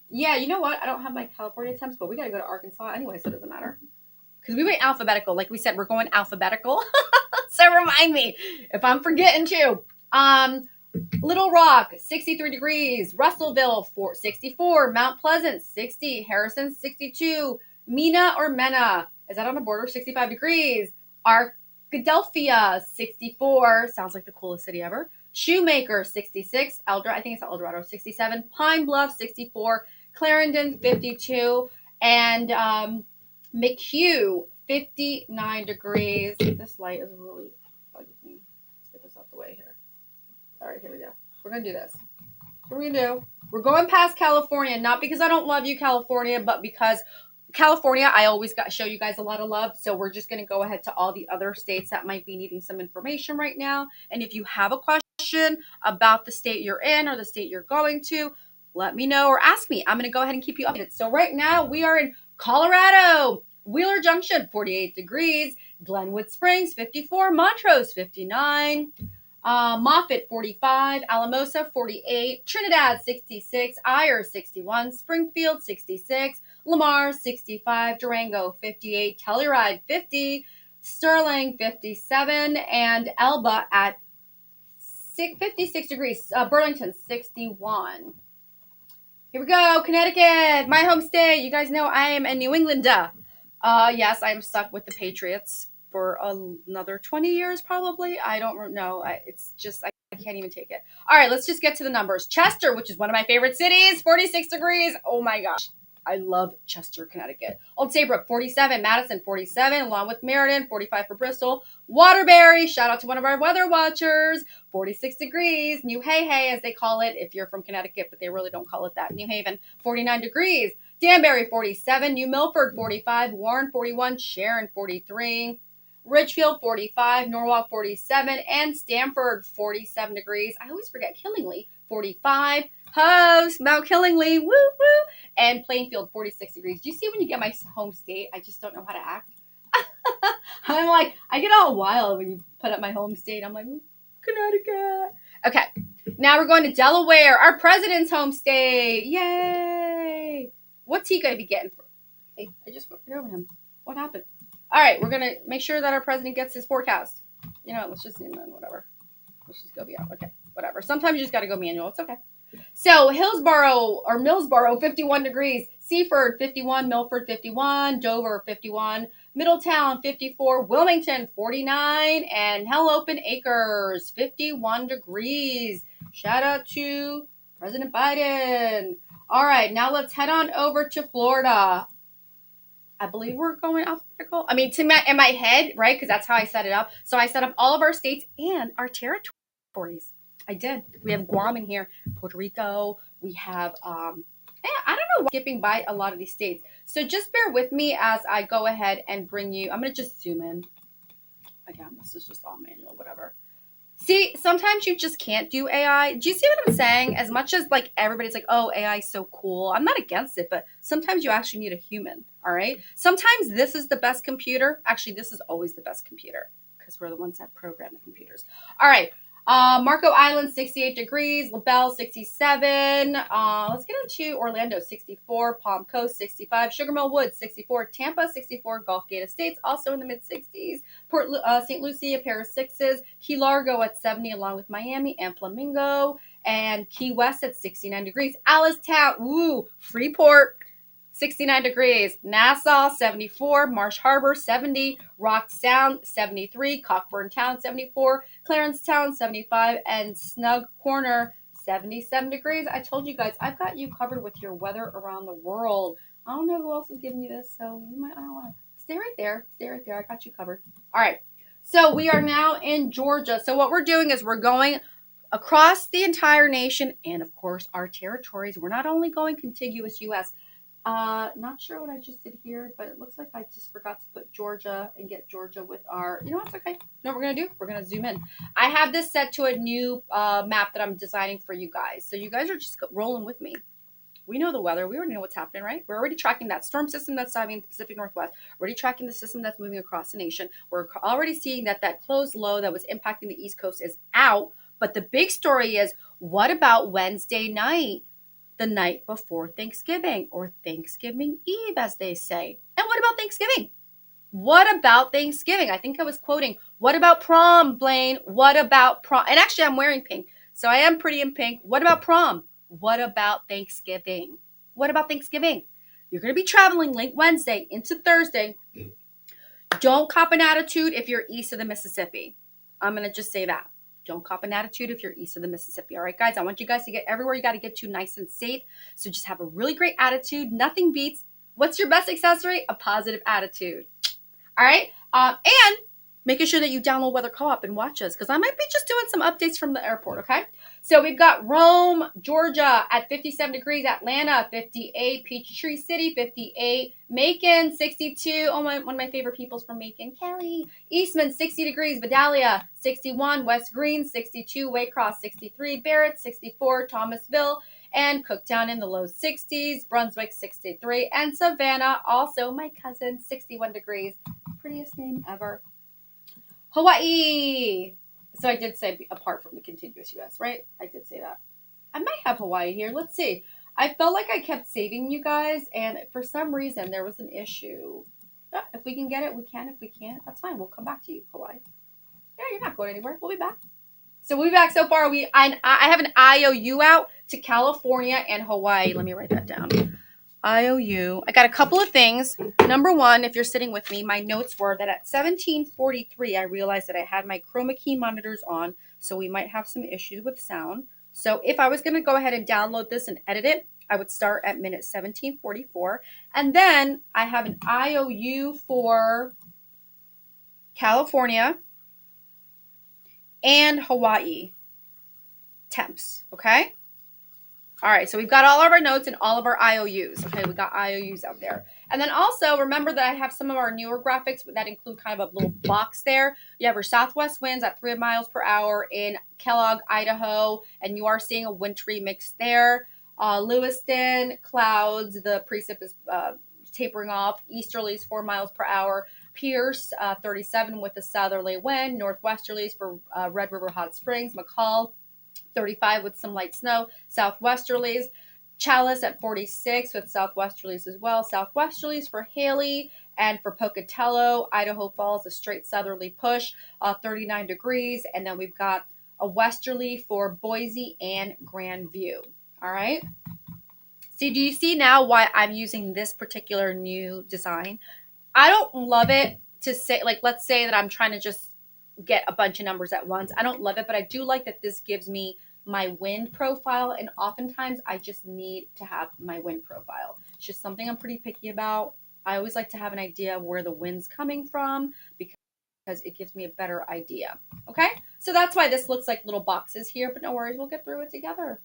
Yeah, you know what? I don't have my California temps, but we got to go to Arkansas anyway, so it doesn't matter. Because we went alphabetical. Like we said, we're going alphabetical. So remind me if I'm forgetting too. Little Rock, 63 degrees. Russellville, 64. Mount Pleasant, 60. Harrison, 62. Mena. Is that on the border? 65 degrees. Arkadelphia, 64. Sounds like the coolest city ever. Shoemaker, 66. I think it's Eldorado, 67. Pine Bluff, 64. Clarendon, 52. And McHugh, 59 degrees. This light is really bugging me. Let's get this out the way here. All right, here we go. We're going to do this. What we're going to do, we're going past California, not because I don't love you, California, but because California, I always show you guys a lot of love. So we're just going to go ahead to all the other states that might be needing some information right now. And if you have a question about the state you're in or the state you're going to, let me know or ask me. I'm going to go ahead and keep you updated. So right now we are in Colorado. Wheeler Junction, 48 degrees. Glenwood Springs, 54. Montrose, 59. Moffett, 45. Alamosa, 48. Trinidad, 66. Ayers, 61. Springfield, 66. Lamar, 65. Durango, 58. Telluride, 50. Sterling, 57. And Elba at 56 degrees. Burlington, 61. Here we go. Connecticut, my home state. You guys know I am a New Englander. Yes, I'm stuck with the Patriots for another 20 years, probably. I don't know. It's just, I can't even take it. All right, let's just get to the numbers. Chester, which is one of my favorite cities, 46 degrees. Oh my gosh. I love Chester, Connecticut. Old Saybrook, 47. Madison, 47. Along with Meriden, 45 for Bristol. Waterbury, shout out to one of our weather watchers, 46 degrees. New Hay, as they call it, if you're from Connecticut, but they really don't call it that. New Haven, 49 degrees. Danbury, 47. New Milford, 45. Warren, 41. Sharon, 43. Ridgefield, 45. Norwalk, 47. And Stamford, 47 degrees. I always forget Killingly, 45. Host, Mount Killingly, woo, woo. And Plainfield, 46 degrees. Do you see when you get my home state, I just don't know how to act? I'm like, I get all wild when you put up my home state. I'm like, Connecticut. Okay, now we're going to Delaware, our president's home state. Yay! What's he going to be getting? Hey, I just went over him. What happened? All right, we're going to make sure that our president gets his forecast. You know, let's just, whatever. Let's just go beyond. Okay, whatever. Sometimes you just got to go manual. It's okay. So Millsboro, 51 degrees. Seaford, 51. Milford, 51. Dover, 51. Middletown, 54. Wilmington, 49. And Open Acres, 51 degrees. Shout out to President Biden. All right, now let's head on over to Florida. I believe we're going alphabetical. I mean, in my head, right? Because that's how I set it up. So I set up all of our states and our territories. I did. We have Guam in here, Puerto Rico. We have, I don't know, skipping by a lot of these states. So just bear with me as I go ahead and bring you, I'm going to just zoom in. Again, this is just all manual, whatever. See, sometimes you just can't do AI. Do you see what I'm saying? As much as like everybody's like, oh, AI is so cool. I'm not against it, but sometimes you actually need a human. All right. Sometimes this is the best computer. Actually, this is always the best computer because we're the ones that program the computers. All right. Marco Island, 68 degrees. LaBelle, 67. Let's get into Orlando, 64. Palm Coast, 65. Sugar Mill Woods, 64. Tampa, 64. Gulf Gate Estates, also in the mid-60s. St. Lucie, a pair of sixes. Key Largo at 70, along with Miami and Flamingo. And Key West at 69 degrees. Allentown, Freeport, 69 degrees. Nassau, 74. Marsh Harbor, 70. Rock Sound, 73. Cockburn Town, 74. Clarence Town, 75. And Snug Corner, 77 degrees. I told you guys, I've got you covered with your weather around the world. I don't know who else is giving you this, so you might want to stay right there. Stay right there. I got you covered. All right. So we are now in Georgia. So what we're doing is we're going across the entire nation and, of course, our territories. We're not only going contiguous U.S. Not sure what I just did here, but it looks like I just forgot to put Georgia and get Georgia with our. You know what's okay? You know what we're gonna do? We're gonna zoom in. I have this set to a new map that I'm designing for you guys, so you guys are just rolling with me. We know the weather. We already know what's happening, right? We're already tracking that storm system that's diving the Pacific Northwest. We're already tracking the system that's moving across the nation. We're already seeing that that closed low that was impacting the East Coast is out. But the big story is, what about Wednesday night, the night before Thanksgiving, or Thanksgiving Eve, as they say? And what about Thanksgiving? What about Thanksgiving? I think I was quoting, what about prom, Blaine? What about prom? And actually, I'm wearing pink, so I am pretty in pink. What about prom? What about Thanksgiving? What about Thanksgiving? You're going to be traveling late Wednesday into Thursday. Don't cop an attitude if you're east of the Mississippi. I'm going to just say that. Don't cop an attitude if you're east of the Mississippi. All right, guys, I want you guys to get everywhere you got to get to nice and safe. So just have a really great attitude. Nothing beats, what's your best accessory? A positive attitude. All right. And making sure that you download Weather Co-op and watch us, because I might be just doing some updates from the airport. Okay. So we've got Rome, Georgia at 57 degrees, Atlanta 58, Peachtree City 58, Macon 62. Oh, one of my favorite people's from Macon, Kelly. Eastman 60 degrees, Vidalia 61, West Green 62, Waycross 63, Barrett 64, Thomasville and Cooktown in the low 60s, Brunswick 63, and Savannah, also my cousin, 61 degrees. Prettiest name ever. Hawaii. So I did say apart from the contiguous U.S., right? I did say that. I might have Hawaii here. Let's see. I felt like I kept saving you guys, and for some reason there was an issue. If we can get it, we can. If we can't, that's fine. We'll come back to you, Hawaii. Yeah, you're not going anywhere. We'll be back. So we'll be back. So far, I have an IOU out to California and Hawaii. Let me write that down. IOU. I got a couple of things. Number one, if you're sitting with me, my notes were that at 17:43, I realized that I had my chroma key monitors on, so we might have some issues with sound. So if I was going to go ahead and download this and edit it, I would start at minute 17:44. And then I have an IOU for California and Hawaii temps, okay? All right, so we've got all of our notes and all of our IOUs. Okay, we got IOUs out there. And then also remember that I have some of our newer graphics that include kind of a little box there. You have your southwest winds at 3 miles per hour in Kellogg, Idaho, and you are seeing a wintry mix there. Lewiston, clouds, the precip is tapering off. Easterlies 4 miles per hour. Pierce, 37 with a southerly wind. Northwesterlies for Red River Hot Springs. McCall, 35 with some light snow. Southwesterlies. Chalice at 46 with southwesterlies as well. Southwesterlies for Haley and for Pocatello. Idaho Falls, a straight southerly push, 39 degrees. And then we've got a westerly for Boise and Grandview. All right. So do you see now why I'm using this particular new design? I don't love it to say, like, let's say that I'm trying to just get a bunch of numbers at once. I don't love it, but I do like that this gives me my wind profile. And oftentimes I just need to have my wind profile. It's just something I'm pretty picky about. I always like to have an idea of where the wind's coming from because it gives me a better idea. Okay. So that's why this looks like little boxes here, but no worries. We'll get through it together.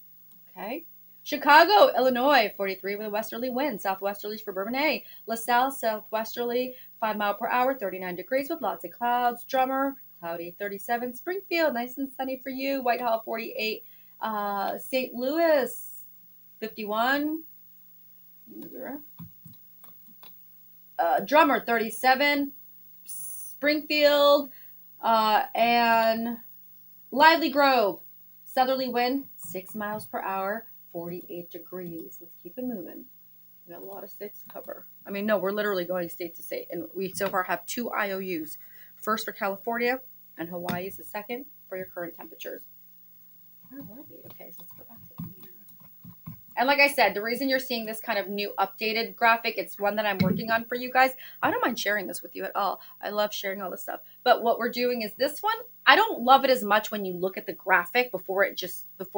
Okay. Chicago, Illinois, 43 with a westerly wind. Southwesterlies for Bourbonnais. LaSalle, southwesterly, 5 mile per hour, 39 degrees with lots of clouds. Drummer, cloudy, 37. Springfield, nice and sunny for you. Whitehall, 48. St. Louis, 51. Drummer, 37. Springfield, and Lively Grove, southerly wind, 6 miles per hour. 48 degrees. Let's keep it moving. We got a lot of states to cover. I mean, no, we're literally going state to state. And we so far have 2 IOUs. First for California, and Hawaii is the second for your current temperatures. Where were we? Okay, so let's go back to here. And like I said, the reason you're seeing this kind of new updated graphic, it's one that I'm working on for you guys. I don't mind sharing this with you at all. I love sharing all this stuff. But what we're doing is this one, I don't love it as much when you look at the graphic before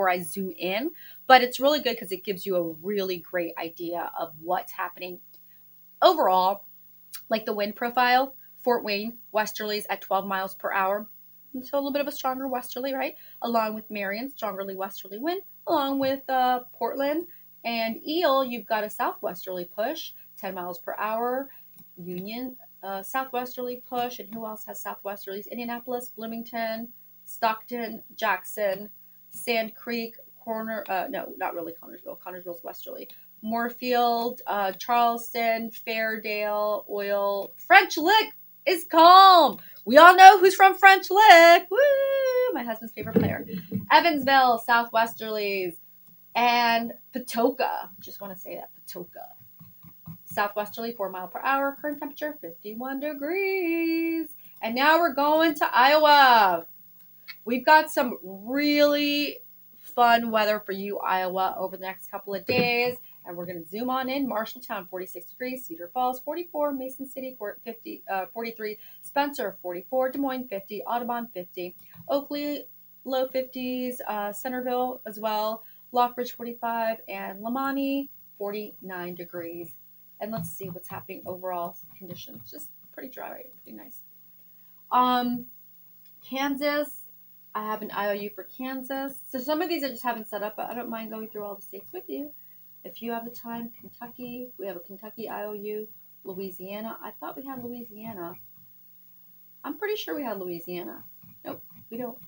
I zoom in, but it's really good because it gives you a really great idea of what's happening overall, like the wind profile Fort Wayne, westerlies at 12 miles per hour. So a little bit of a stronger westerly, right? Along with Marion, strongerly westerly wind. Along with Portland and Eel, you've got a southwesterly push, 10 miles per hour. Union, southwesterly push. And who else has southwesterlies? Indianapolis, Bloomington, Stockton, Jackson, Sand Creek, no, not really Connersville. Connersville's westerly. Moorfield, Charleston, Fairdale, Oil. French Lick is calm. We all know who's from French Lick. Woo! My husband's favorite player. Evansville, southwesterlies, and Patoka. Just want to say that, Patoka. Southwesterly, 4 mile per hour. Current temperature, 51 degrees. And now we're going to Iowa. We've got some really fun weather for you, Iowa, over the next couple of days. And we're going to zoom on in. Marshalltown, 46 degrees. Cedar Falls, 44. Mason City, 43. Spencer, 44. Des Moines, 50. Audubon, 50. Oakley, low 50s. Centerville as well. Lockridge, 45. And Lamani, 49 degrees. And let's see what's happening overall conditions. Just pretty dry, right? Pretty nice. Kansas, I have an IOU for Kansas. So some of these I just haven't set up, but I don't mind going through all the states with you. If you have the time, Kentucky, we have a Kentucky IOU. Louisiana, I thought we had Louisiana. I'm pretty sure we had Louisiana. Nope, we don't.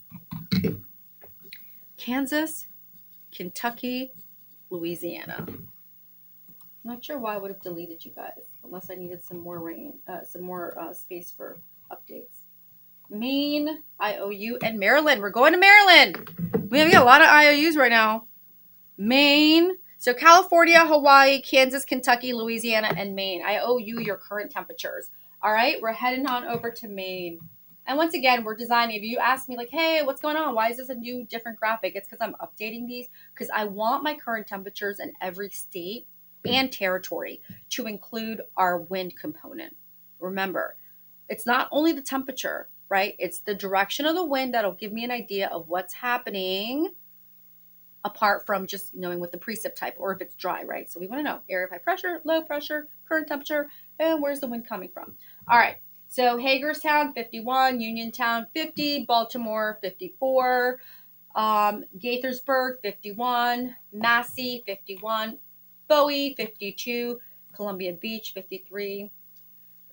Kansas, Kentucky, Louisiana. I'm not sure why I would have deleted you guys, unless I needed some more space for updates. Maine, IOU, and Maryland. We're going to Maryland. We have got a lot of IOUs right now. Maine. So California, Hawaii, Kansas, Kentucky, Louisiana, and Maine. I owe you your current temperatures. All right, we're heading on over to Maine. And once again, we're designing. If you ask me like, hey, what's going on? Why is this a new different graphic? It's because I'm updating these because I want my current temperatures in every state and territory to include our wind component. Remember, it's not only the temperature, right? It's the direction of the wind that'll give me an idea of what's happening apart from just knowing what the precip type or if it's dry, right? So we want to know area of high pressure, low pressure, current temperature, and where's the wind coming from. All right. So Hagerstown, 51, Uniontown, 50, Baltimore, 54, Gaithersburg, 51, Massey, 51, Bowie, 52, Columbia Beach, 53,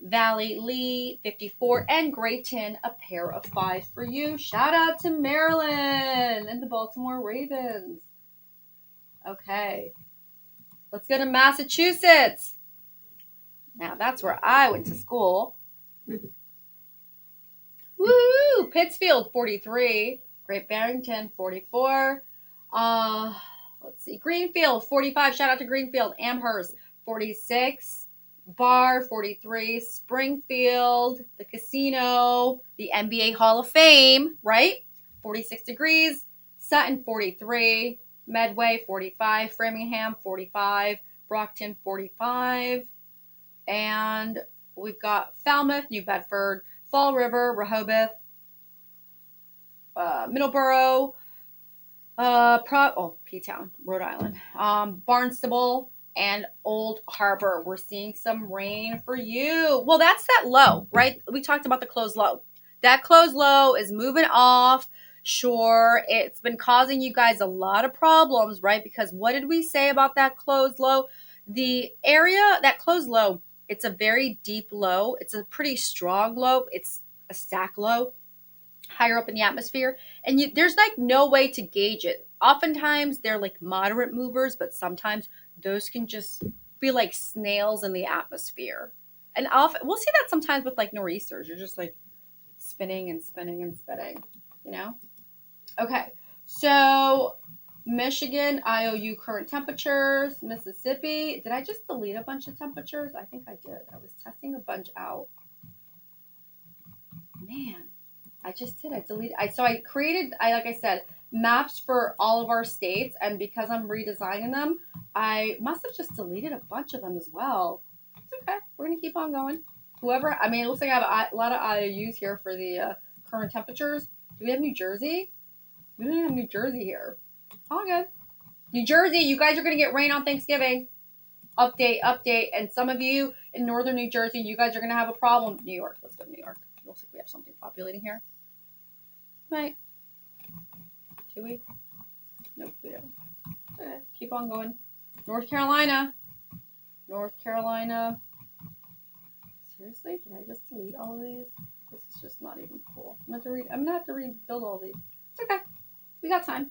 Valley, Lee, 54, and Grayton, a pair of 5 for you. Shout out to Maryland and the Baltimore Ravens. Okay, let's go to Massachusetts. Now, that's where I went to school. Woo! Pittsfield, 43. Great Barrington, 44. Let's see. Greenfield, 45. Shout out to Greenfield. Amherst, 46. Bar, 43. Springfield, the casino, the NBA Hall of Fame, right? 46 degrees. Sutton, 43. Medway, 45. Framingham, 45. Brockton, 45. And we've got Falmouth, New Bedford, Fall River, Rehoboth, Middleborough, P-Town, Rhode Island, Barnstable, and Old Harbor. We're seeing some rain for you. Well, that's that low, right? We talked about the closed low. That closed low is moving off. Sure, it's been causing you guys a lot of problems, right? Because what did we say about that closed low? The area, that closed low, it's a very deep low. It's a pretty strong low. It's a stack low higher up in the atmosphere. And there's like no way to gauge it. Oftentimes they're like moderate movers, but sometimes those can just be like snails in the atmosphere. And we'll see that sometimes with like nor'easters. You're just like spinning and spinning and spinning, you know? Okay, so Michigan, IOU current temperatures. Mississippi, did I just delete a bunch of temperatures? I think I did. I was testing a bunch out. Man, I just did. I deleted. I created. Like I said, maps for all of our states, and because I'm redesigning them, I must have just deleted a bunch of them as well. It's okay. We're gonna keep on going. Whoever. I mean, it looks like I have a lot of IOUs here for the current temperatures. Do we have New Jersey? We don't even have New Jersey here. All good. New Jersey, you guys are going to get rain on Thanksgiving. Update. And some of you in northern New Jersey, you guys are going to have a problem. New York, let's go to New York. Looks like we have something populating here. Right. Do we? Nope, we don't. Okay, keep on going. North Carolina. North Carolina. Seriously? Did I just delete all of these? This is just not even cool. I'm gonna have to rebuild all these. It's okay. We got time.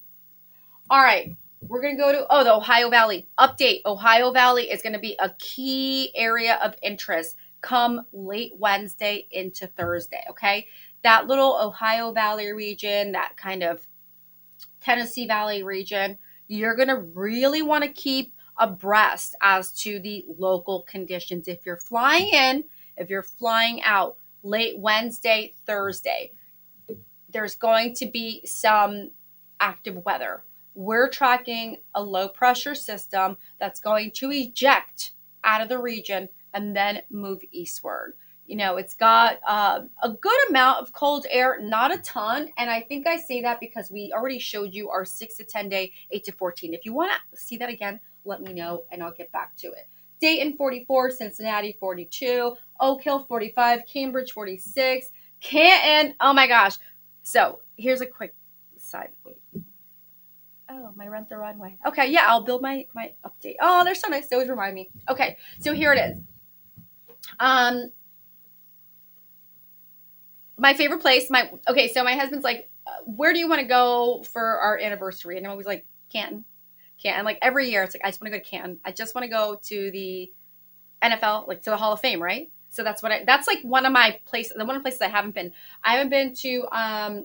All right. We're gonna go to the Ohio Valley. Update. Ohio Valley is gonna be a key area of interest come late Wednesday into Thursday. Okay. That little Ohio Valley region, that kind of Tennessee Valley region, you're going to really want to keep abreast as to the local conditions. If you're flying in, if you're flying out late Wednesday, Thursday, there's going to be some active weather. We're tracking a low pressure system that's going to eject out of the region and then move eastward. It's got a good amount of cold air, not a ton. And I think I say that because we already showed you our 6 to 10 day, 8 to 14. If you want to see that again, let me know and I'll get back to it. Dayton 44, Cincinnati 42, Oak Hill 45, Cambridge 46, Canton. Oh my gosh. So here's a quick side. Wait. Oh, my Rent the Runway. Okay, yeah, I'll build my update. Oh, they're so nice. They always remind me. Okay, so here it is. My favorite place. So my husband's like, where do you want to go for our anniversary? And I'm always like, Canton. Like every year, it's like I just want to go to Canton. I just want to go to the NFL, like to the Hall of Fame, right? So that's like one of my places, one of the places I haven't been. I haven't been to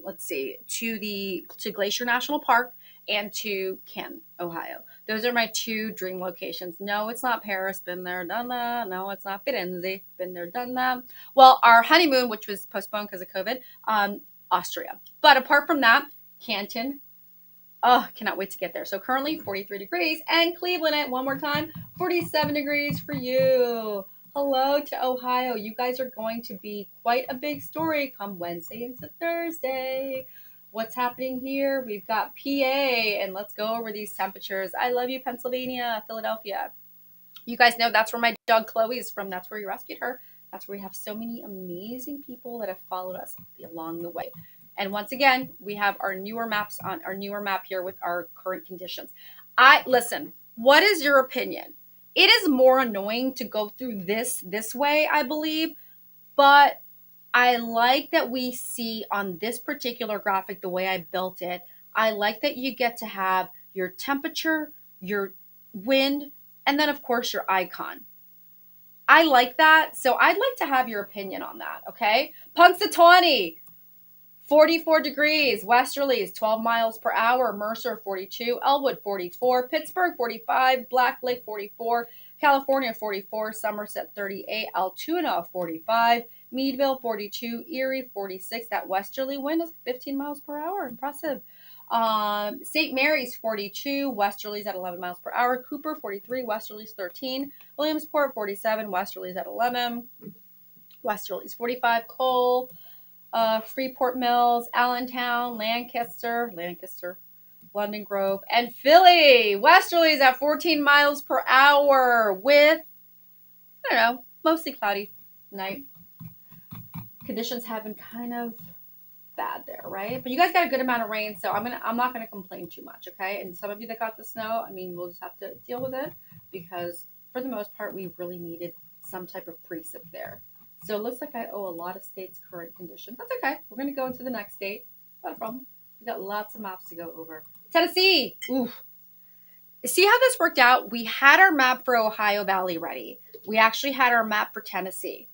let's see, to Glacier National Park and to Canton, Ohio. Those are my two dream locations. No, it's not Paris, been there, done that. No, it's not Firenze, been there, done that. Well, our honeymoon, which was postponed because of COVID, Austria. But apart from that, Canton. Oh, cannot wait to get there. So currently 43 degrees and Cleveland at one more time, 47 degrees for you. Hello to Ohio. You guys are going to be quite a big story come Wednesday into Thursday. What's happening here? We've got PA, and let's go over these temperatures. I love you, Pennsylvania, Philadelphia. You guys know that's where my dog Chloe is from. That's where we rescued her. That's where we have so many amazing people that have followed us along the way. And once again, we have our newer maps on our newer map here with our current conditions. I listen, what is your opinion? It is more annoying to go through this way, I believe, but I like that we see on this particular graphic the way I built it. I like that you get to have your temperature, your wind, and then of course your icon. I like that. So I'd like to have your opinion on that. Okay. Punxsutawney, 44 degrees, westerlies, 12 miles per hour, Mercer, 42, Elwood, 44, Pittsburgh, 45, Black Lake, 44, California, 44, Somerset, 38, Altoona, 45, Meadville, 42, Erie, 46. That westerly wind is 15 miles per hour. Impressive. St. Mary's, 42, westerlies at 11 miles per hour. Cooper, 43, westerlies, 13. Williamsport, 47, westerlies at 11. Westerlies, 45. Cole, Freeport Mills, Allentown, Lancaster, London Grove, and Philly. Westerlies at 14 miles per hour with, I don't know, mostly cloudy night. Conditions have been kind of bad there, right? But you guys got a good amount of rain, so I'm not gonna complain too much, okay? And some of you that got the snow, I mean, we'll just have to deal with it because for the most part, we really needed some type of precip there. So it looks like I owe a lot of states current conditions. That's okay. We're gonna go into the next state. Not a problem. We got lots of maps to go over. Tennessee. Oof. See how this worked out? We had our map for Ohio Valley ready. We actually had our map for Tennessee.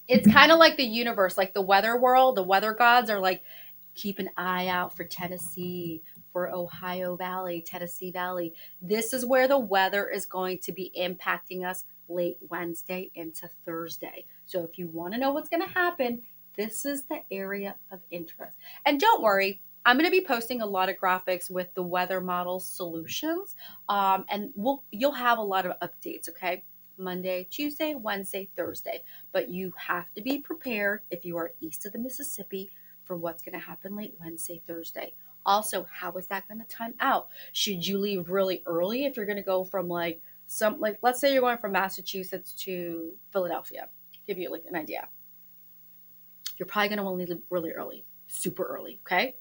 It's kind of like the universe, like the weather world. The weather gods are like, keep an eye out for Tennessee, for Ohio Valley, Tennessee Valley. This is where the weather is going to be impacting us late Wednesday into Thursday. So if you want to know what's going to happen, this is the area of interest. And don't worry, I'm going to be posting a lot of graphics with the weather model solutions, and you'll have a lot of updates. Okay, Monday, Tuesday, Wednesday, Thursday. But you have to be prepared if you are east of the Mississippi for what's going to happen late Wednesday, Thursday. Also, how is that going to time out? Should you leave really early if you're going to go from like let's say you're going from Massachusetts to Philadelphia? Give you like an idea. You're probably going to want to leave really early, super early, okay?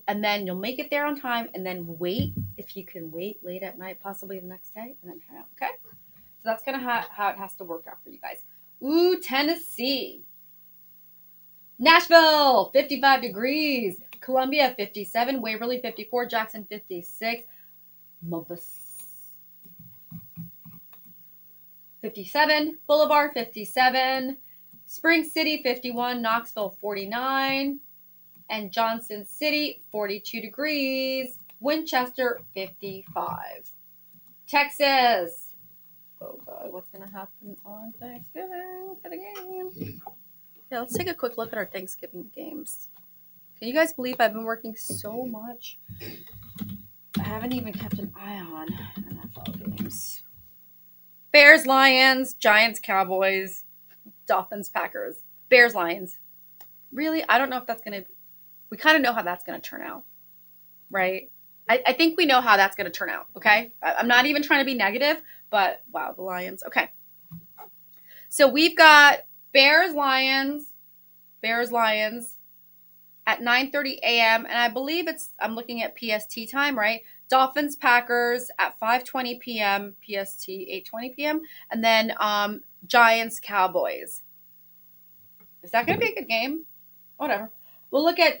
And then you'll make it there on time, and then wait if you can wait late at night, possibly the next day, and then head out, okay? So that's kind of how it has to work out for you guys. Ooh, Tennessee. Nashville, 55 degrees. Columbia, 57. Waverly, 54. Jackson, 56. Memphis, 57. Boulevard, 57. Spring City, 51. Knoxville, 49. And Johnson City, 42 degrees. Winchester, 55. Texas. Oh, God, what's going to happen on Thanksgiving for the game? Yeah, let's take a quick look at our Thanksgiving games. Can you guys believe I've been working so much? I haven't even kept an eye on NFL games. Bears, Lions, Giants, Cowboys, Dolphins, Packers. Bears, Lions. Really? I don't know if that's going to... We kind of know how that's going to turn out, right? I think we know how that's going to turn out, okay? I'm not even trying to be negative, but wow, the Lions. Okay. So we've got Bears, Lions at 9:30 a.m. And I believe I'm looking at PST time, right? Dolphins, Packers at 5:20 p.m. PST, 8:20 p.m. And then Giants, Cowboys. Is that going to be a good game? Whatever. We'll look at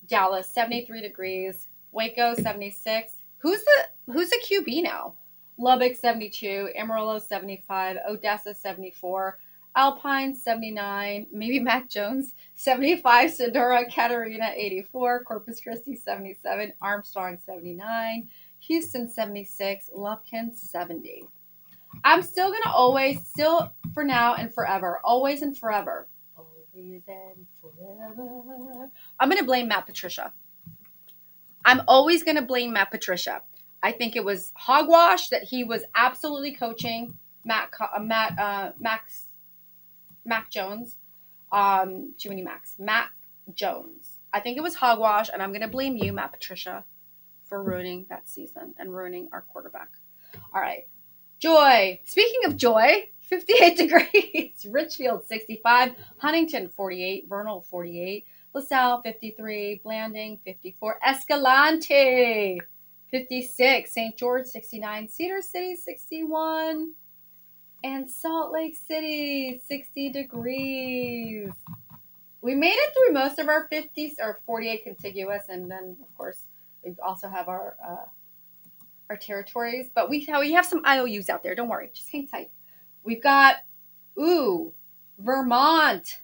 Dallas, 73 degrees. Waco, 76. Who's the QB now? Lubbock, 72. Amarillo, 75. Odessa, 74. Alpine, 79. Maybe Mac Jones, 75. Sonora, Catarina, 84. Corpus Christi, 77. Armstrong, 79. Houston, 76. Lufkin, 70. I'm still going to still for now and forever, always and forever. Always and forever. I'm going to blame Matt Patricia. I'm always going to blame Matt Patricia. I think it was hogwash that he was absolutely coaching Mac Jones. Too many Macs. Mac Jones. I think it was hogwash, and I'm going to blame you, Matt Patricia, for ruining that season and ruining our quarterback. All right. Joy. Speaking of joy, 58 degrees. Richfield, 65. Huntington, 48. Vernal, 48. LaSalle, 53. Blanding, 54. Escalante, 56. St. George, 69. Cedar City, 61. And Salt Lake City, 60 degrees. We made it through most of our 50s, or 48 contiguous, and then, of course, we also have our territories, but we have some IOUs out there. Don't worry, just hang tight. We've got Vermont,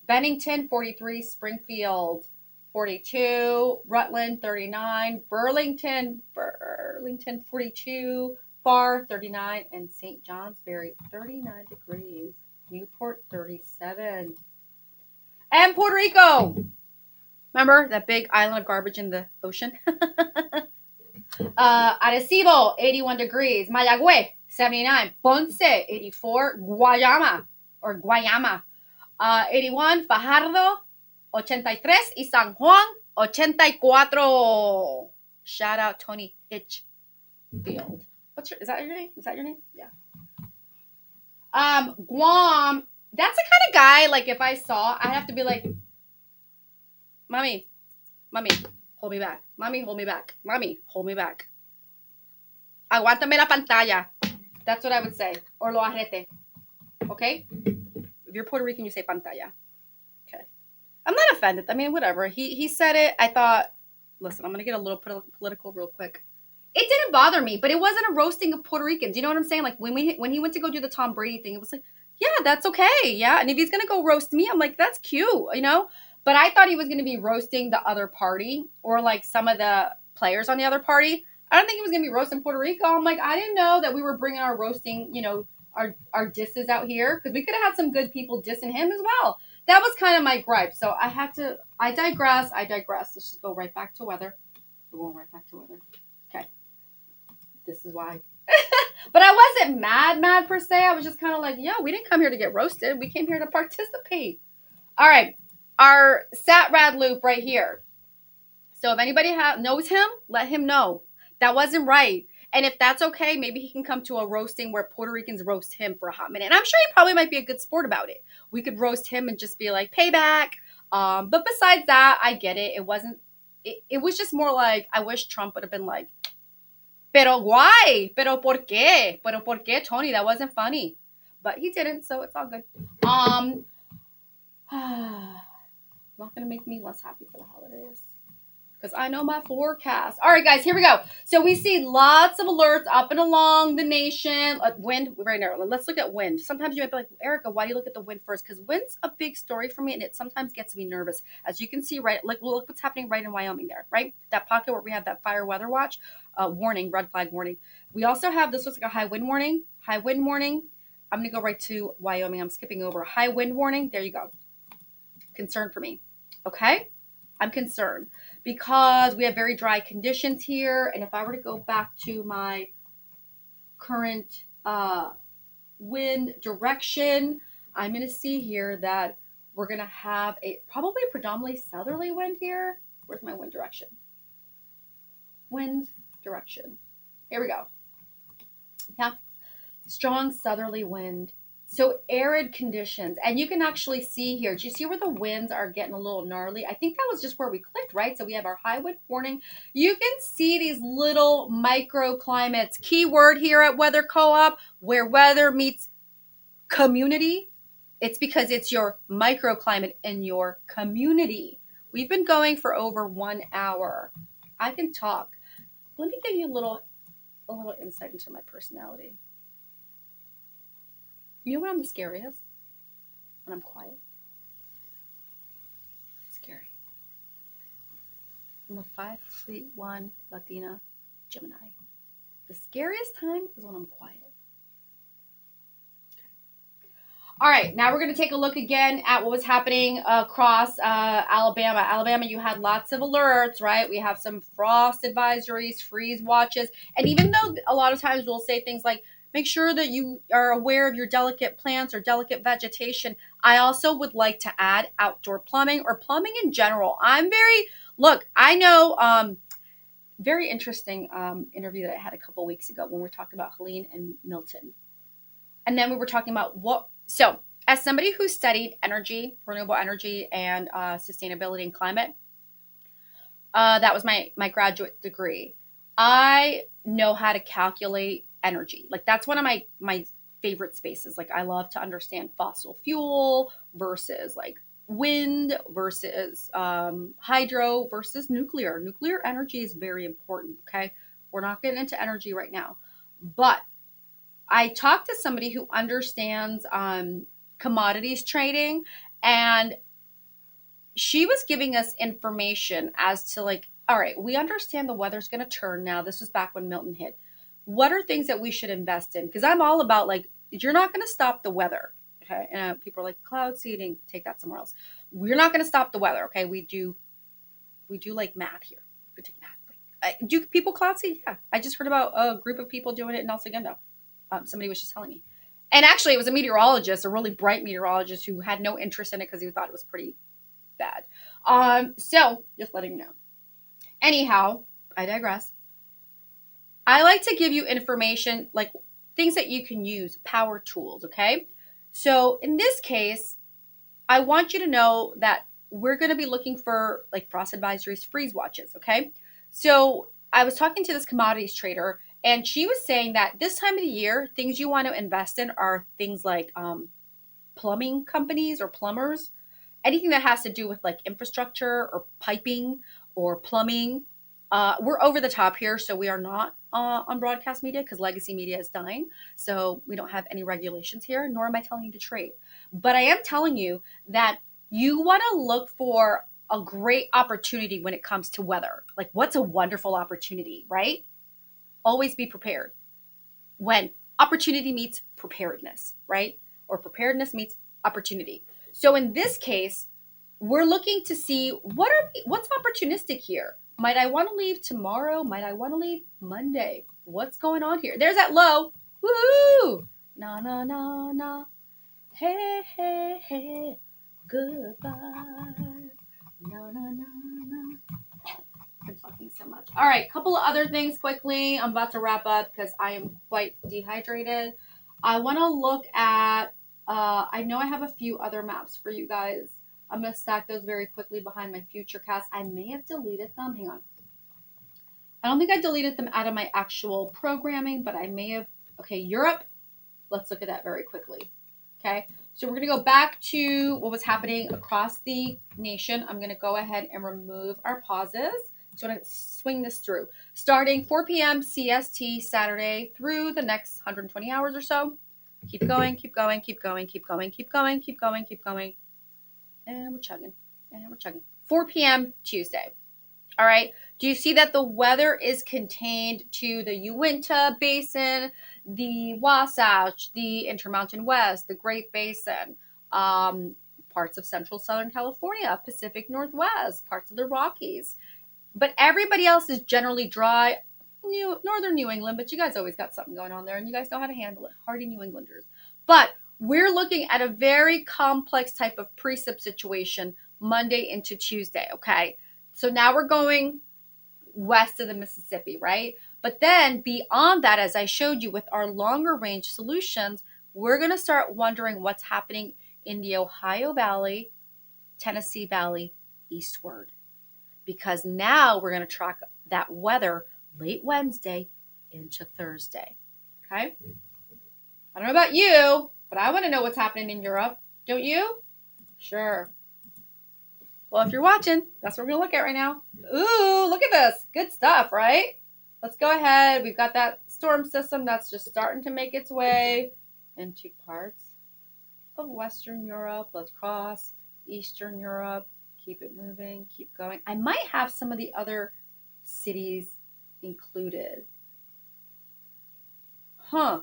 Bennington, 43, Springfield, 42, Rutland, 39, Burlington, 42, Barr, 39, and St. Johnsbury, 39 degrees. Newport, 37. And Puerto Rico. Remember that big island of garbage in the ocean? Arecibo, 81 degrees. Mayagüez, 79. Ponce, 84. Guayama, 81. Fajardo, 83. Y San Juan, 84. Shout out Tony Hitchfield. Is that your name? Yeah. Guam, that's the kind of guy, like, if I saw, I'd have to be like, Mommy, hold me back. Mommy, hold me back. Mommy, hold me back. Aguántame la pantalla. That's what I would say. Or lo arrete. Okay? If you're Puerto Rican, you say pantalla. Okay. I'm not offended. I mean, whatever. He said it. I thought, listen, I'm going to get a little political real quick. It didn't bother me, but it wasn't a roasting of Puerto Ricans. You know what I'm saying? Like, when he went to go do the Tom Brady thing, it was like, yeah, that's okay. Yeah. And if he's going to go roast me, I'm like, that's cute, you know? But I thought he was going to be roasting the other party or like some of the players on the other party. I don't think he was going to be roasting Puerto Rico. I'm like, I didn't know that we were bringing our roasting, you know, our disses out here, because we could have had some good people dissing him as well. That was kind of my gripe. So I digress. Let's just go right back to weather. We're going right back to weather. Okay. This is why. But I wasn't mad per se. I was just kind of like, we didn't come here to get roasted. We came here to participate. All right. Our SatRad loop right here. So if anybody knows him, let him know. That wasn't right. And if that's okay, maybe he can come to a roasting where Puerto Ricans roast him for a hot minute. And I'm sure he probably might be a good sport about it. We could roast him and just be like, payback. But besides that, I get it. It wasn't, it was just more like, I wish Trump would have been like, pero why? Pero por qué? Pero por qué, Tony? That wasn't funny. But he didn't, so it's all good. Not going to make me less happy for the holidays. Because I know my forecast. All right, guys, here we go. So we see lots of alerts up and along the nation. Wind, right now. Let's look at wind. Sometimes you might be like, Erica, why do you look at the wind first? Because wind's a big story for me, and it sometimes gets me nervous. As you can see, right, like look what's happening right in Wyoming there, right? That pocket where we have that fire weather watch, warning, red flag warning. We also have, this looks like a high wind warning. High wind warning. I'm going to go right to Wyoming. I'm skipping over. High wind warning. There you go. Concern for me. Okay? I'm concerned because we have very dry conditions here. And if I were to go back to my current wind direction, I'm going to see here that we're going to have a probably a predominantly southerly wind here. Where's my wind direction? Wind direction. Here we go. Yeah. Strong southerly wind. So arid conditions. And you can actually see here. Do you see where the winds are getting a little gnarly? I think that was just where we clicked, right? So we have our high wind warning. You can see these little microclimates. Keyword here at Weather Co-op, where weather meets community. It's because it's your microclimate in your community. We've been going for over 1 hour. I can talk. Let me give you a little insight into my personality. You know when I'm the scariest? When I'm quiet. Scary. I'm a 5'1" Latina Gemini. The scariest time is when I'm quiet. All right, now we're going to take a look again at what was happening across Alabama. Alabama, you had lots of alerts, right? We have some frost advisories, freeze watches. And even though a lot of times we'll say things like, make sure that you are aware of your delicate plants or delicate vegetation, I also would like to add outdoor plumbing or plumbing in general. I know very interesting interview that I had a couple weeks ago when we were talking about Helene and Milton. And then we were talking about so as somebody who studied energy, renewable energy, and sustainability and climate, that was my graduate degree. I know how to calculate energy. Like that's one of my favorite spaces. Like I love to understand fossil fuel versus like wind versus hydro versus nuclear. Nuclear energy is very important. Okay, we're not getting into energy right now, but I talked to somebody who understands commodities trading, and she was giving us information as to like, all right, we understand the weather's going to turn now. This was back when Milton hit. What are things that we should invest in? Because I'm all about like, you're not going to stop the weather. Okay. And people are like, cloud seeding, take that somewhere else. We're not going to stop the weather. Okay. We do like math here. We take math. Do people cloud seed? Yeah. I just heard about a group of people doing it in El Segundo. Somebody was just telling me. And actually, it was a meteorologist, a really bright meteorologist who had no interest in it because he thought it was pretty bad. So, just letting you know. Anyhow, I digress. I like to give you information, like things that you can use, power tools, okay? So, in this case, I want you to know that we're going to be looking for like frost advisories, freeze watches, okay? So, I was talking to this commodities trader, and she was saying that this time of the year, things you want to invest in are things like plumbing companies or plumbers, anything that has to do with like infrastructure or piping or plumbing. We're over the top here, so we are not on broadcast media because legacy media is dying. So we don't have any regulations here, nor am I telling you to trade. But I am telling you that you want to look for a great opportunity when it comes to weather. Like, what's a wonderful opportunity, right? Always be prepared. When opportunity meets preparedness, right? Or preparedness meets opportunity. So in this case, we're looking to see what's opportunistic here. Might I want to leave tomorrow? Might I want to leave Monday? What's going on here? There's that low. Woohoo! Na na na na. Hey hey hey. Goodbye. Na na na na. Thanks so much. All right, couple of other things quickly. I'm about to wrap up because I am quite dehydrated. I want to look at, I know I have a few other maps for you guys. I'm going to stack those very quickly behind my future cast. I may have deleted them. Hang on. I don't think I deleted them out of my actual programming, but I may have. Okay, Europe. Let's look at that very quickly. Okay, so we're going to go back to what was happening across the nation. I'm going to go ahead and remove our pauses. So I'm going to swing this through. Starting 4 p.m. CST Saturday through the next 120 hours or so. Keep going, keep going, keep going, keep going, keep going, keep going, keep going. And we're chugging. And we're chugging. 4 p.m. Tuesday. All right. Do you see that the weather is contained to the Uinta Basin, the Wasatch, the Intermountain West, the Great Basin, parts of Central Southern California, Pacific Northwest, parts of the Rockies. But everybody else is generally dry. Northern New England, but you guys always got something going on there, and you guys know how to handle it. Hardy New Englanders. But we're looking at a very complex type of precip situation Monday into Tuesday, okay? So now we're going west of the Mississippi, right? But then beyond that, as I showed you with our longer range solutions, we're going to start wondering what's happening in the Ohio Valley, Tennessee Valley, eastward. Because now we're going to track that weather late Wednesday into Thursday. Okay? I don't know about you, but I want to know what's happening in Europe. Don't you? Sure. Well, if you're watching, that's what we're going to look at right now. Ooh, look at this. Good stuff, right? Let's go ahead. We've got that storm system that's just starting to make its way into parts of Western Europe. Let's cross Eastern Europe. Keep it moving. Keep going. I might have some of the other cities included. Huh.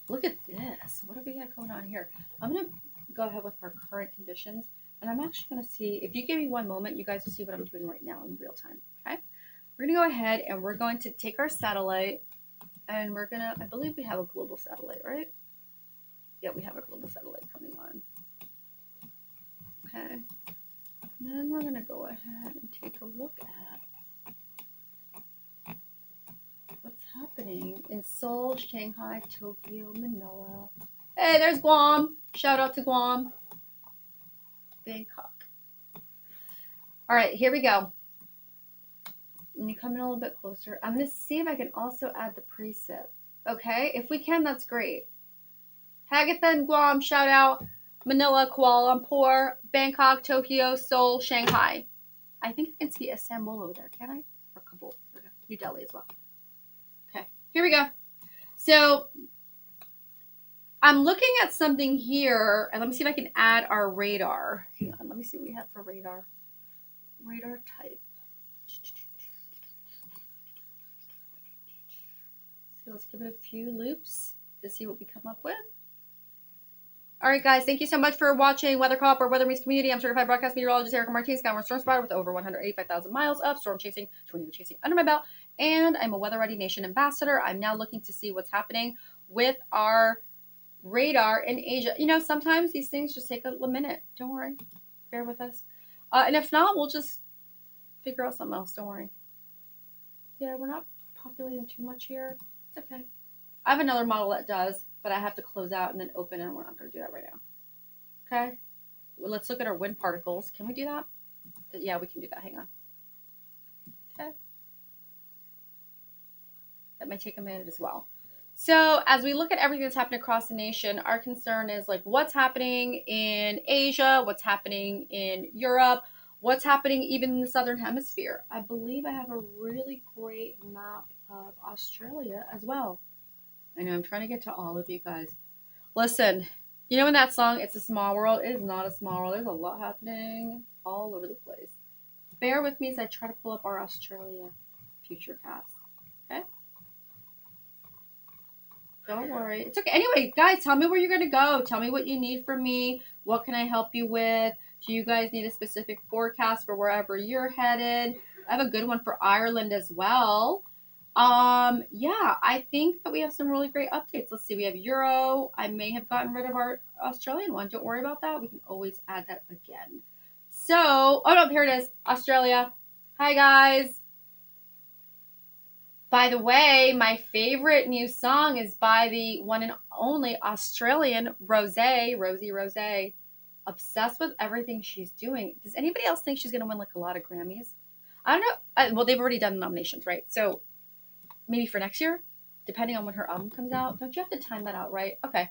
Look at this. What do we got going on here? I'm going to go ahead with our current conditions. And I'm actually going to see, if you give me one moment, you guys will see what I'm doing right now in real time. Okay? We're going to go ahead and we're going to take our satellite and we're going to, I believe we have a global satellite, right? Yeah, we have a global satellite coming on. Okay. And then we're going to go ahead and take a look at what's happening in Seoul, Shanghai, Tokyo, Manila. Hey, there's Guam. Shout out to Guam. Bangkok. All right, here we go. When you come in a little bit closer, I'm going to see if I can also add the precip. Okay, if we can, that's great. Hagathan, Guam, shout out. Manila, Kuala Lumpur, Bangkok, Tokyo, Seoul, Shanghai. I think I can see Istanbul over there, can I? Or Kabul. Okay. New Delhi as well. Okay, here we go. So I'm looking at something here, and let me see if I can add our radar. Hang on, let me see what we have for radar. Radar type. So let's give it a few loops to see what we come up with. All right, guys, thank you so much for watching Weather Co-op or Weather Meets Community. I'm certified broadcast meteorologist Erica Martinez, Skywarn Storm Spotter with over 185,000 miles of storm chasing, tornado chasing under my belt, and I'm a Weather Ready Nation ambassador. I'm now looking to see what's happening with our radar in Asia. You know, sometimes these things just take a minute. Don't worry. Bear with us. And if not, we'll just figure out something else. Don't worry. Yeah, we're not populating too much here. It's okay. I have another model that does, but I have to close out and then open, and we're not going to do that right now. Okay? Well, let's look at our wind particles. Can we do that? Yeah, we can do that. Hang on. Okay. That may take a minute as well. So as we look at everything that's happening across the nation, our concern is like what's happening in Asia, what's happening in Europe, what's happening even in the Southern Hemisphere. I believe I have a really great map of Australia as well. I know I'm trying to get to all of you guys. Listen, you know in that song, It's a Small World? It is not a small world. There's a lot happening all over the place. Bear with me as I try to pull up our Australia future cast. Okay? Don't worry. It's okay. Anyway, guys, tell me where you're going to go. Tell me what you need from me. What can I help you with? Do you guys need a specific forecast for wherever you're headed? I have a good one for Ireland as well. Yeah, I think that we have some really great updates. Let's see. We have Euro. I may have gotten rid of our Australian one. Don't worry about that. We can always add that again. So, oh no, here it is. Australia. Hi, guys. By the way, my favorite new song is by the one and only Australian Rosie Rose. Obsessed with everything she's doing. Does anybody else think she's going to win like a lot of Grammys? I don't know. Well, they've already done nominations, right? So maybe for next year, depending on when her album comes out. Don't you have to time that out, right? Okay.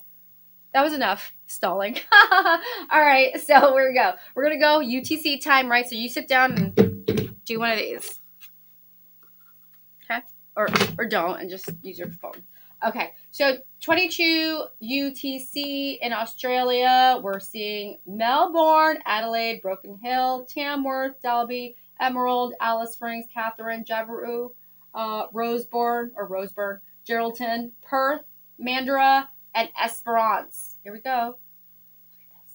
That was enough stalling. All right. So here we go. We're going to go UTC time, right? So you sit down and do one of these. Okay. Or don't and just use your phone. Okay. So 22 UTC in Australia. We're seeing Melbourne, Adelaide, Broken Hill, Tamworth, Dalby, Emerald, Alice Springs, Catherine, Jabiru, Roseburn, Geraldton, Perth, Mandurah, and Esperance. Here we go. Look at this.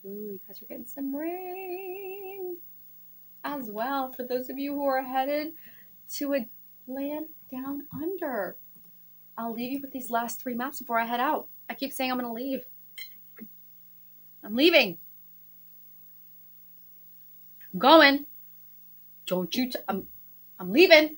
Ooh, you guys are getting some rain as well for those of you who are headed to a land down under. I'll leave you with these last 3 maps before I head out. I keep saying I'm going to leave. I'm leaving. I'm going. Don't you? I'm leaving.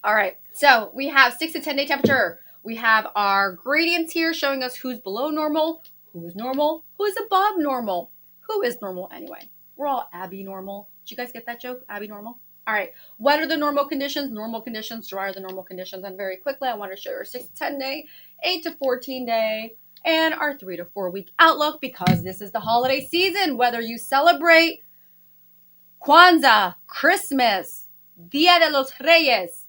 All right. So we have 6 to 10 day temperature. We have our gradients here showing us who's below normal, who's above normal, who is normal anyway. We're all Abby normal. Did you guys get that joke? Abby normal? All right. What are the normal conditions? Normal conditions, dry are the normal conditions. And very quickly, I want to show our 6 to 10 day, 8 to 14 day, and our 3 to 4 week outlook because this is the holiday season. Whether you celebrate Kwanzaa, Christmas, Dia de los Reyes,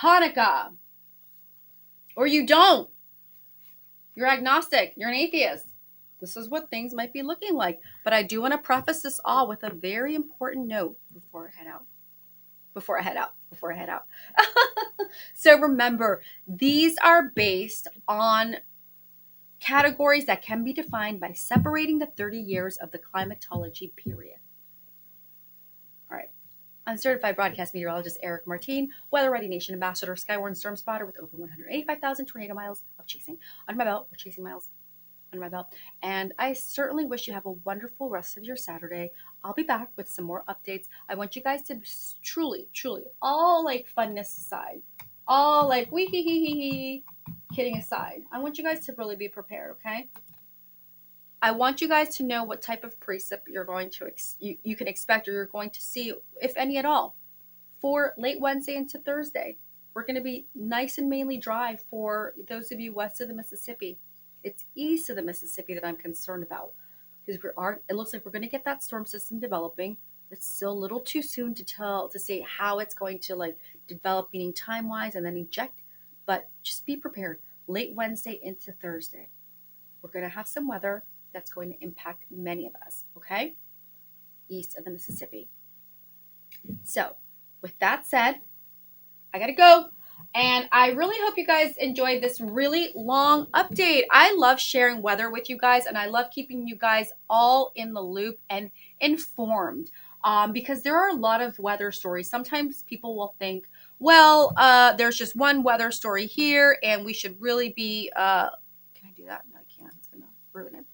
Hanukkah, or you don't. You're agnostic. You're an atheist. This is what things might be looking like. But I do want to preface this all with a very important note before I head out. So remember, these are based on categories that can be defined by separating the 30 years of the climatology period. All right. I'm certified broadcast meteorologist Eric Martin, Weather Ready Nation ambassador, Skywarn storm spotter with over 185,000 tornado miles of chasing under my belt, or chasing miles under my belt. And I certainly wish you have a wonderful rest of your Saturday. I'll be back with some more updates. I want you guys to truly, all like funness aside, all like wee hee hee hee hee, kidding aside. I want you guys to really be prepared, okay? I want you guys to know what type of precip you're going to you can expect or you're going to see, if any at all, for late Wednesday into Thursday. We're going to be nice and mainly dry for those of you west of the Mississippi. It's east of the Mississippi that I'm concerned about because it looks like we're going to get that storm system developing. It's still a little too soon to say how it's going to like develop, meaning time wise, and then eject. But just be prepared. Late Wednesday into Thursday, we're going to have some weather that's going to impact many of us, okay? East of the Mississippi. So, with that said, I gotta go. And I really hope you guys enjoyed this really long update. I love sharing weather with you guys, and I love keeping you guys all in the loop and informed because there are a lot of weather stories. Sometimes people will think, well, there's just one weather story here, and we should really be. Can I do that? No, I can't. It's gonna ruin it.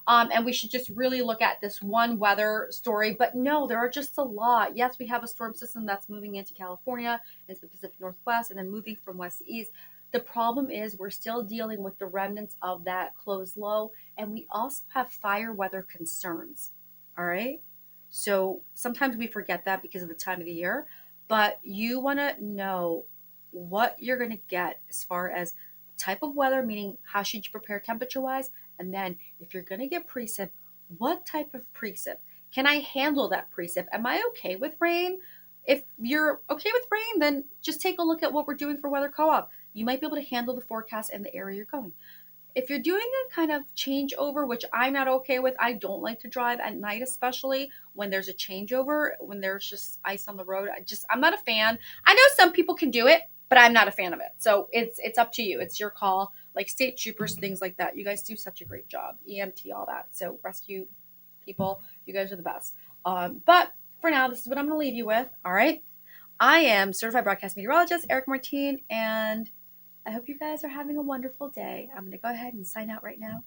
And we should just really look at this one weather story. But no, there are just a lot. Yes, we have a storm system that's moving into California, into the Pacific Northwest, and then moving from west to east. The problem is we're still dealing with the remnants of that closed low, and we also have fire weather concerns. All right. So sometimes we forget that because of the time of the year, but you want to know what you're going to get as far as type of weather, meaning how should you prepare temperature wise, and then if you're going to get precip, what type of precip? Can I handle that precip? Am I okay with rain? If you're okay with rain, then just take a look at what we're doing for Weather Co-op. You might be able to handle the forecast in the area you're going. If you're doing a kind of changeover, which I'm not okay with, I don't like to drive at night, especially when there's a changeover, when there's just ice on the road. I'm not a fan. I know some people can do it, but I'm not a fan of it. So it's up to you. It's your call. Like state troopers, things like that. You guys do such a great job. EMT, all that. So rescue people, you guys are the best. But for now, this is what I'm going to leave you with. All right. I am certified broadcast meteorologist Eric Martin, and I hope you guys are having a wonderful day. I'm going to go ahead and sign out right now.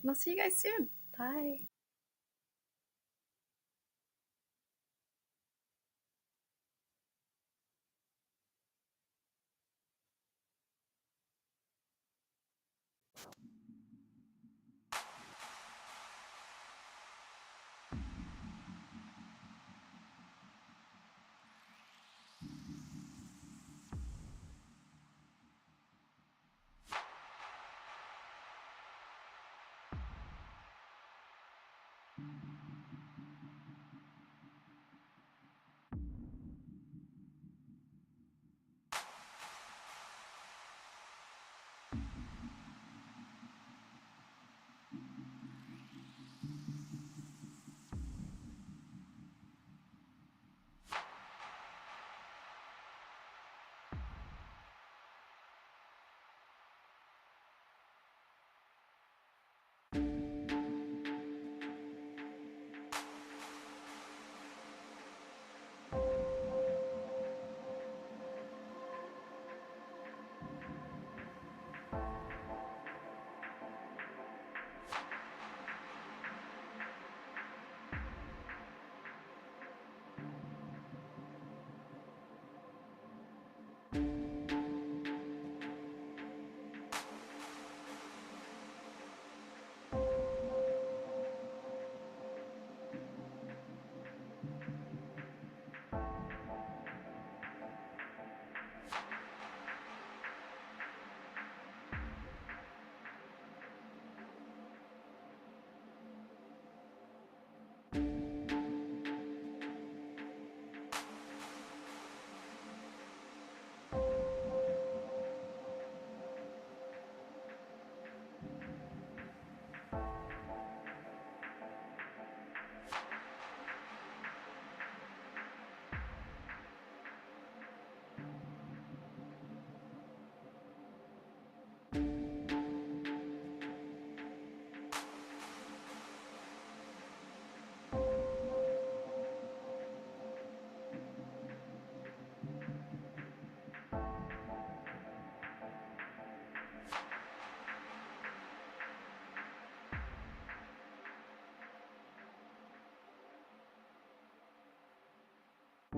And I'll see you guys soon. Bye.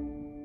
you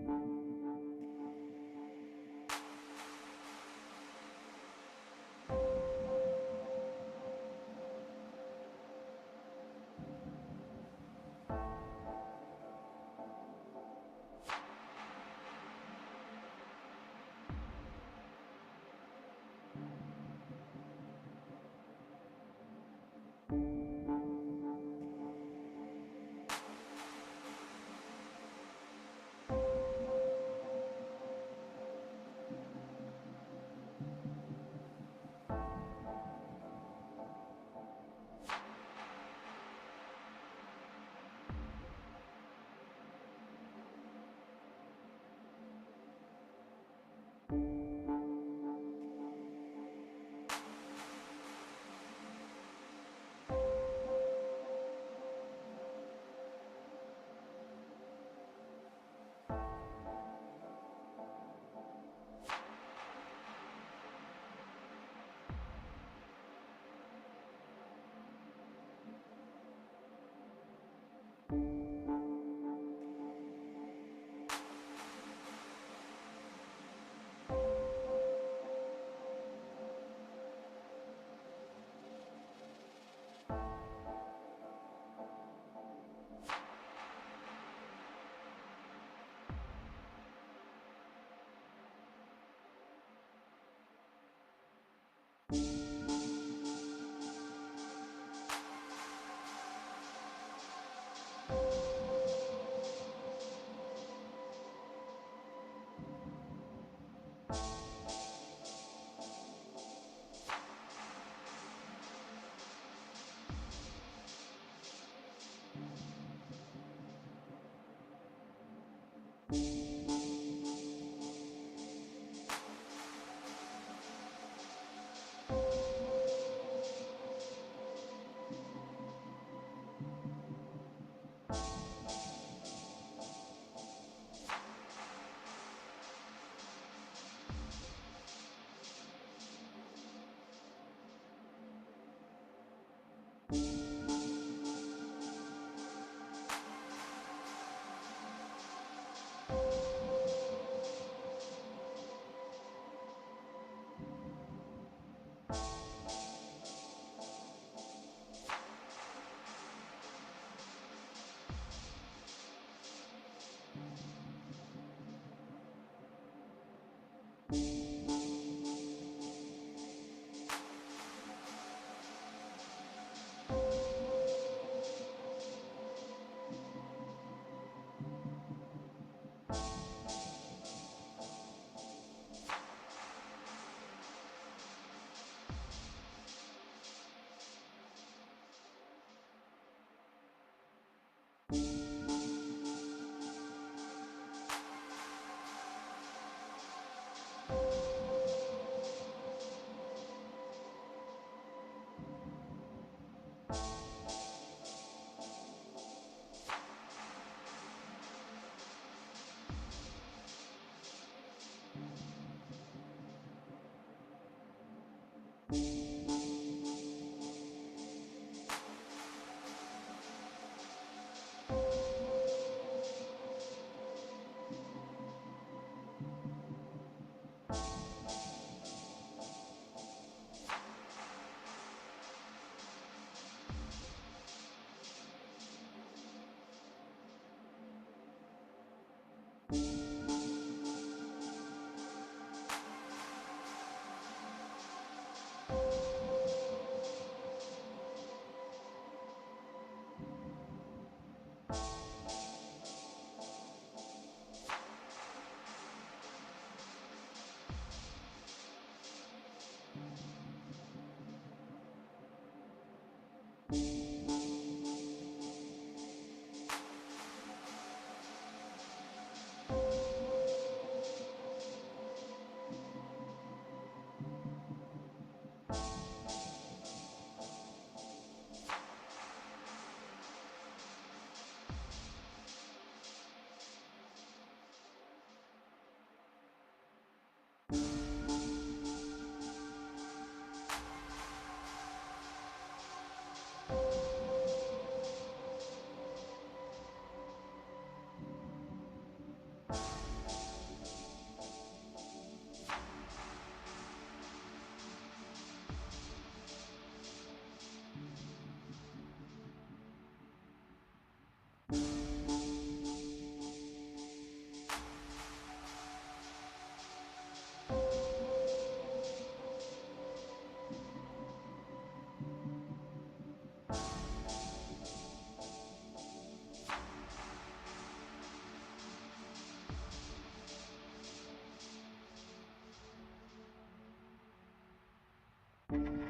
you.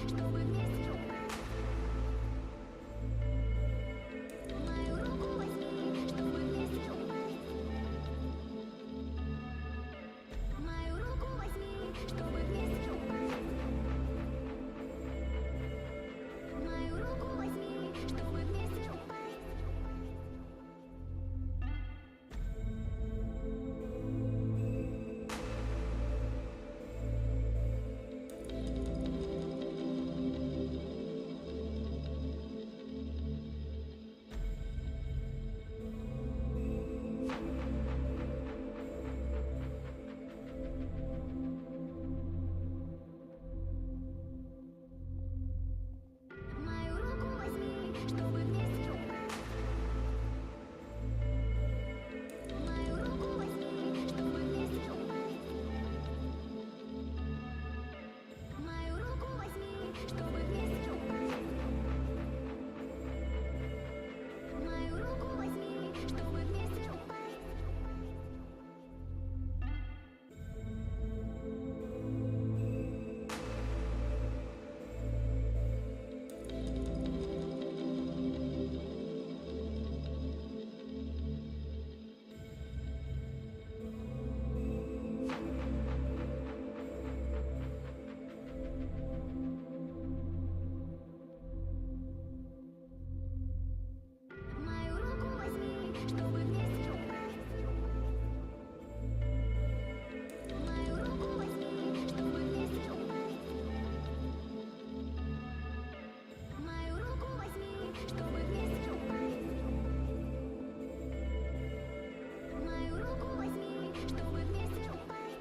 чтобы вместе упасть. Мою руку возьми, чтобы вместе упасть. Мою руку возьми, чтобы вместе упасть. Мою руку возьми, чтобы вместе упасть. Мою руку возьми, чтобы вместе упасть. Мою руку возьми, чтобы вместе упасть. Мою руку возьми, чтобы вместе упасть. Мою руку возьми, чтобы вместе упасть. Мою руку возьми, чтобы вместе упасть. Мою руку возьми, чтобы вместе упасть. Мою руку возьми, чтобы вместе упасть. Мою руку возьми, чтобы вместе упасть.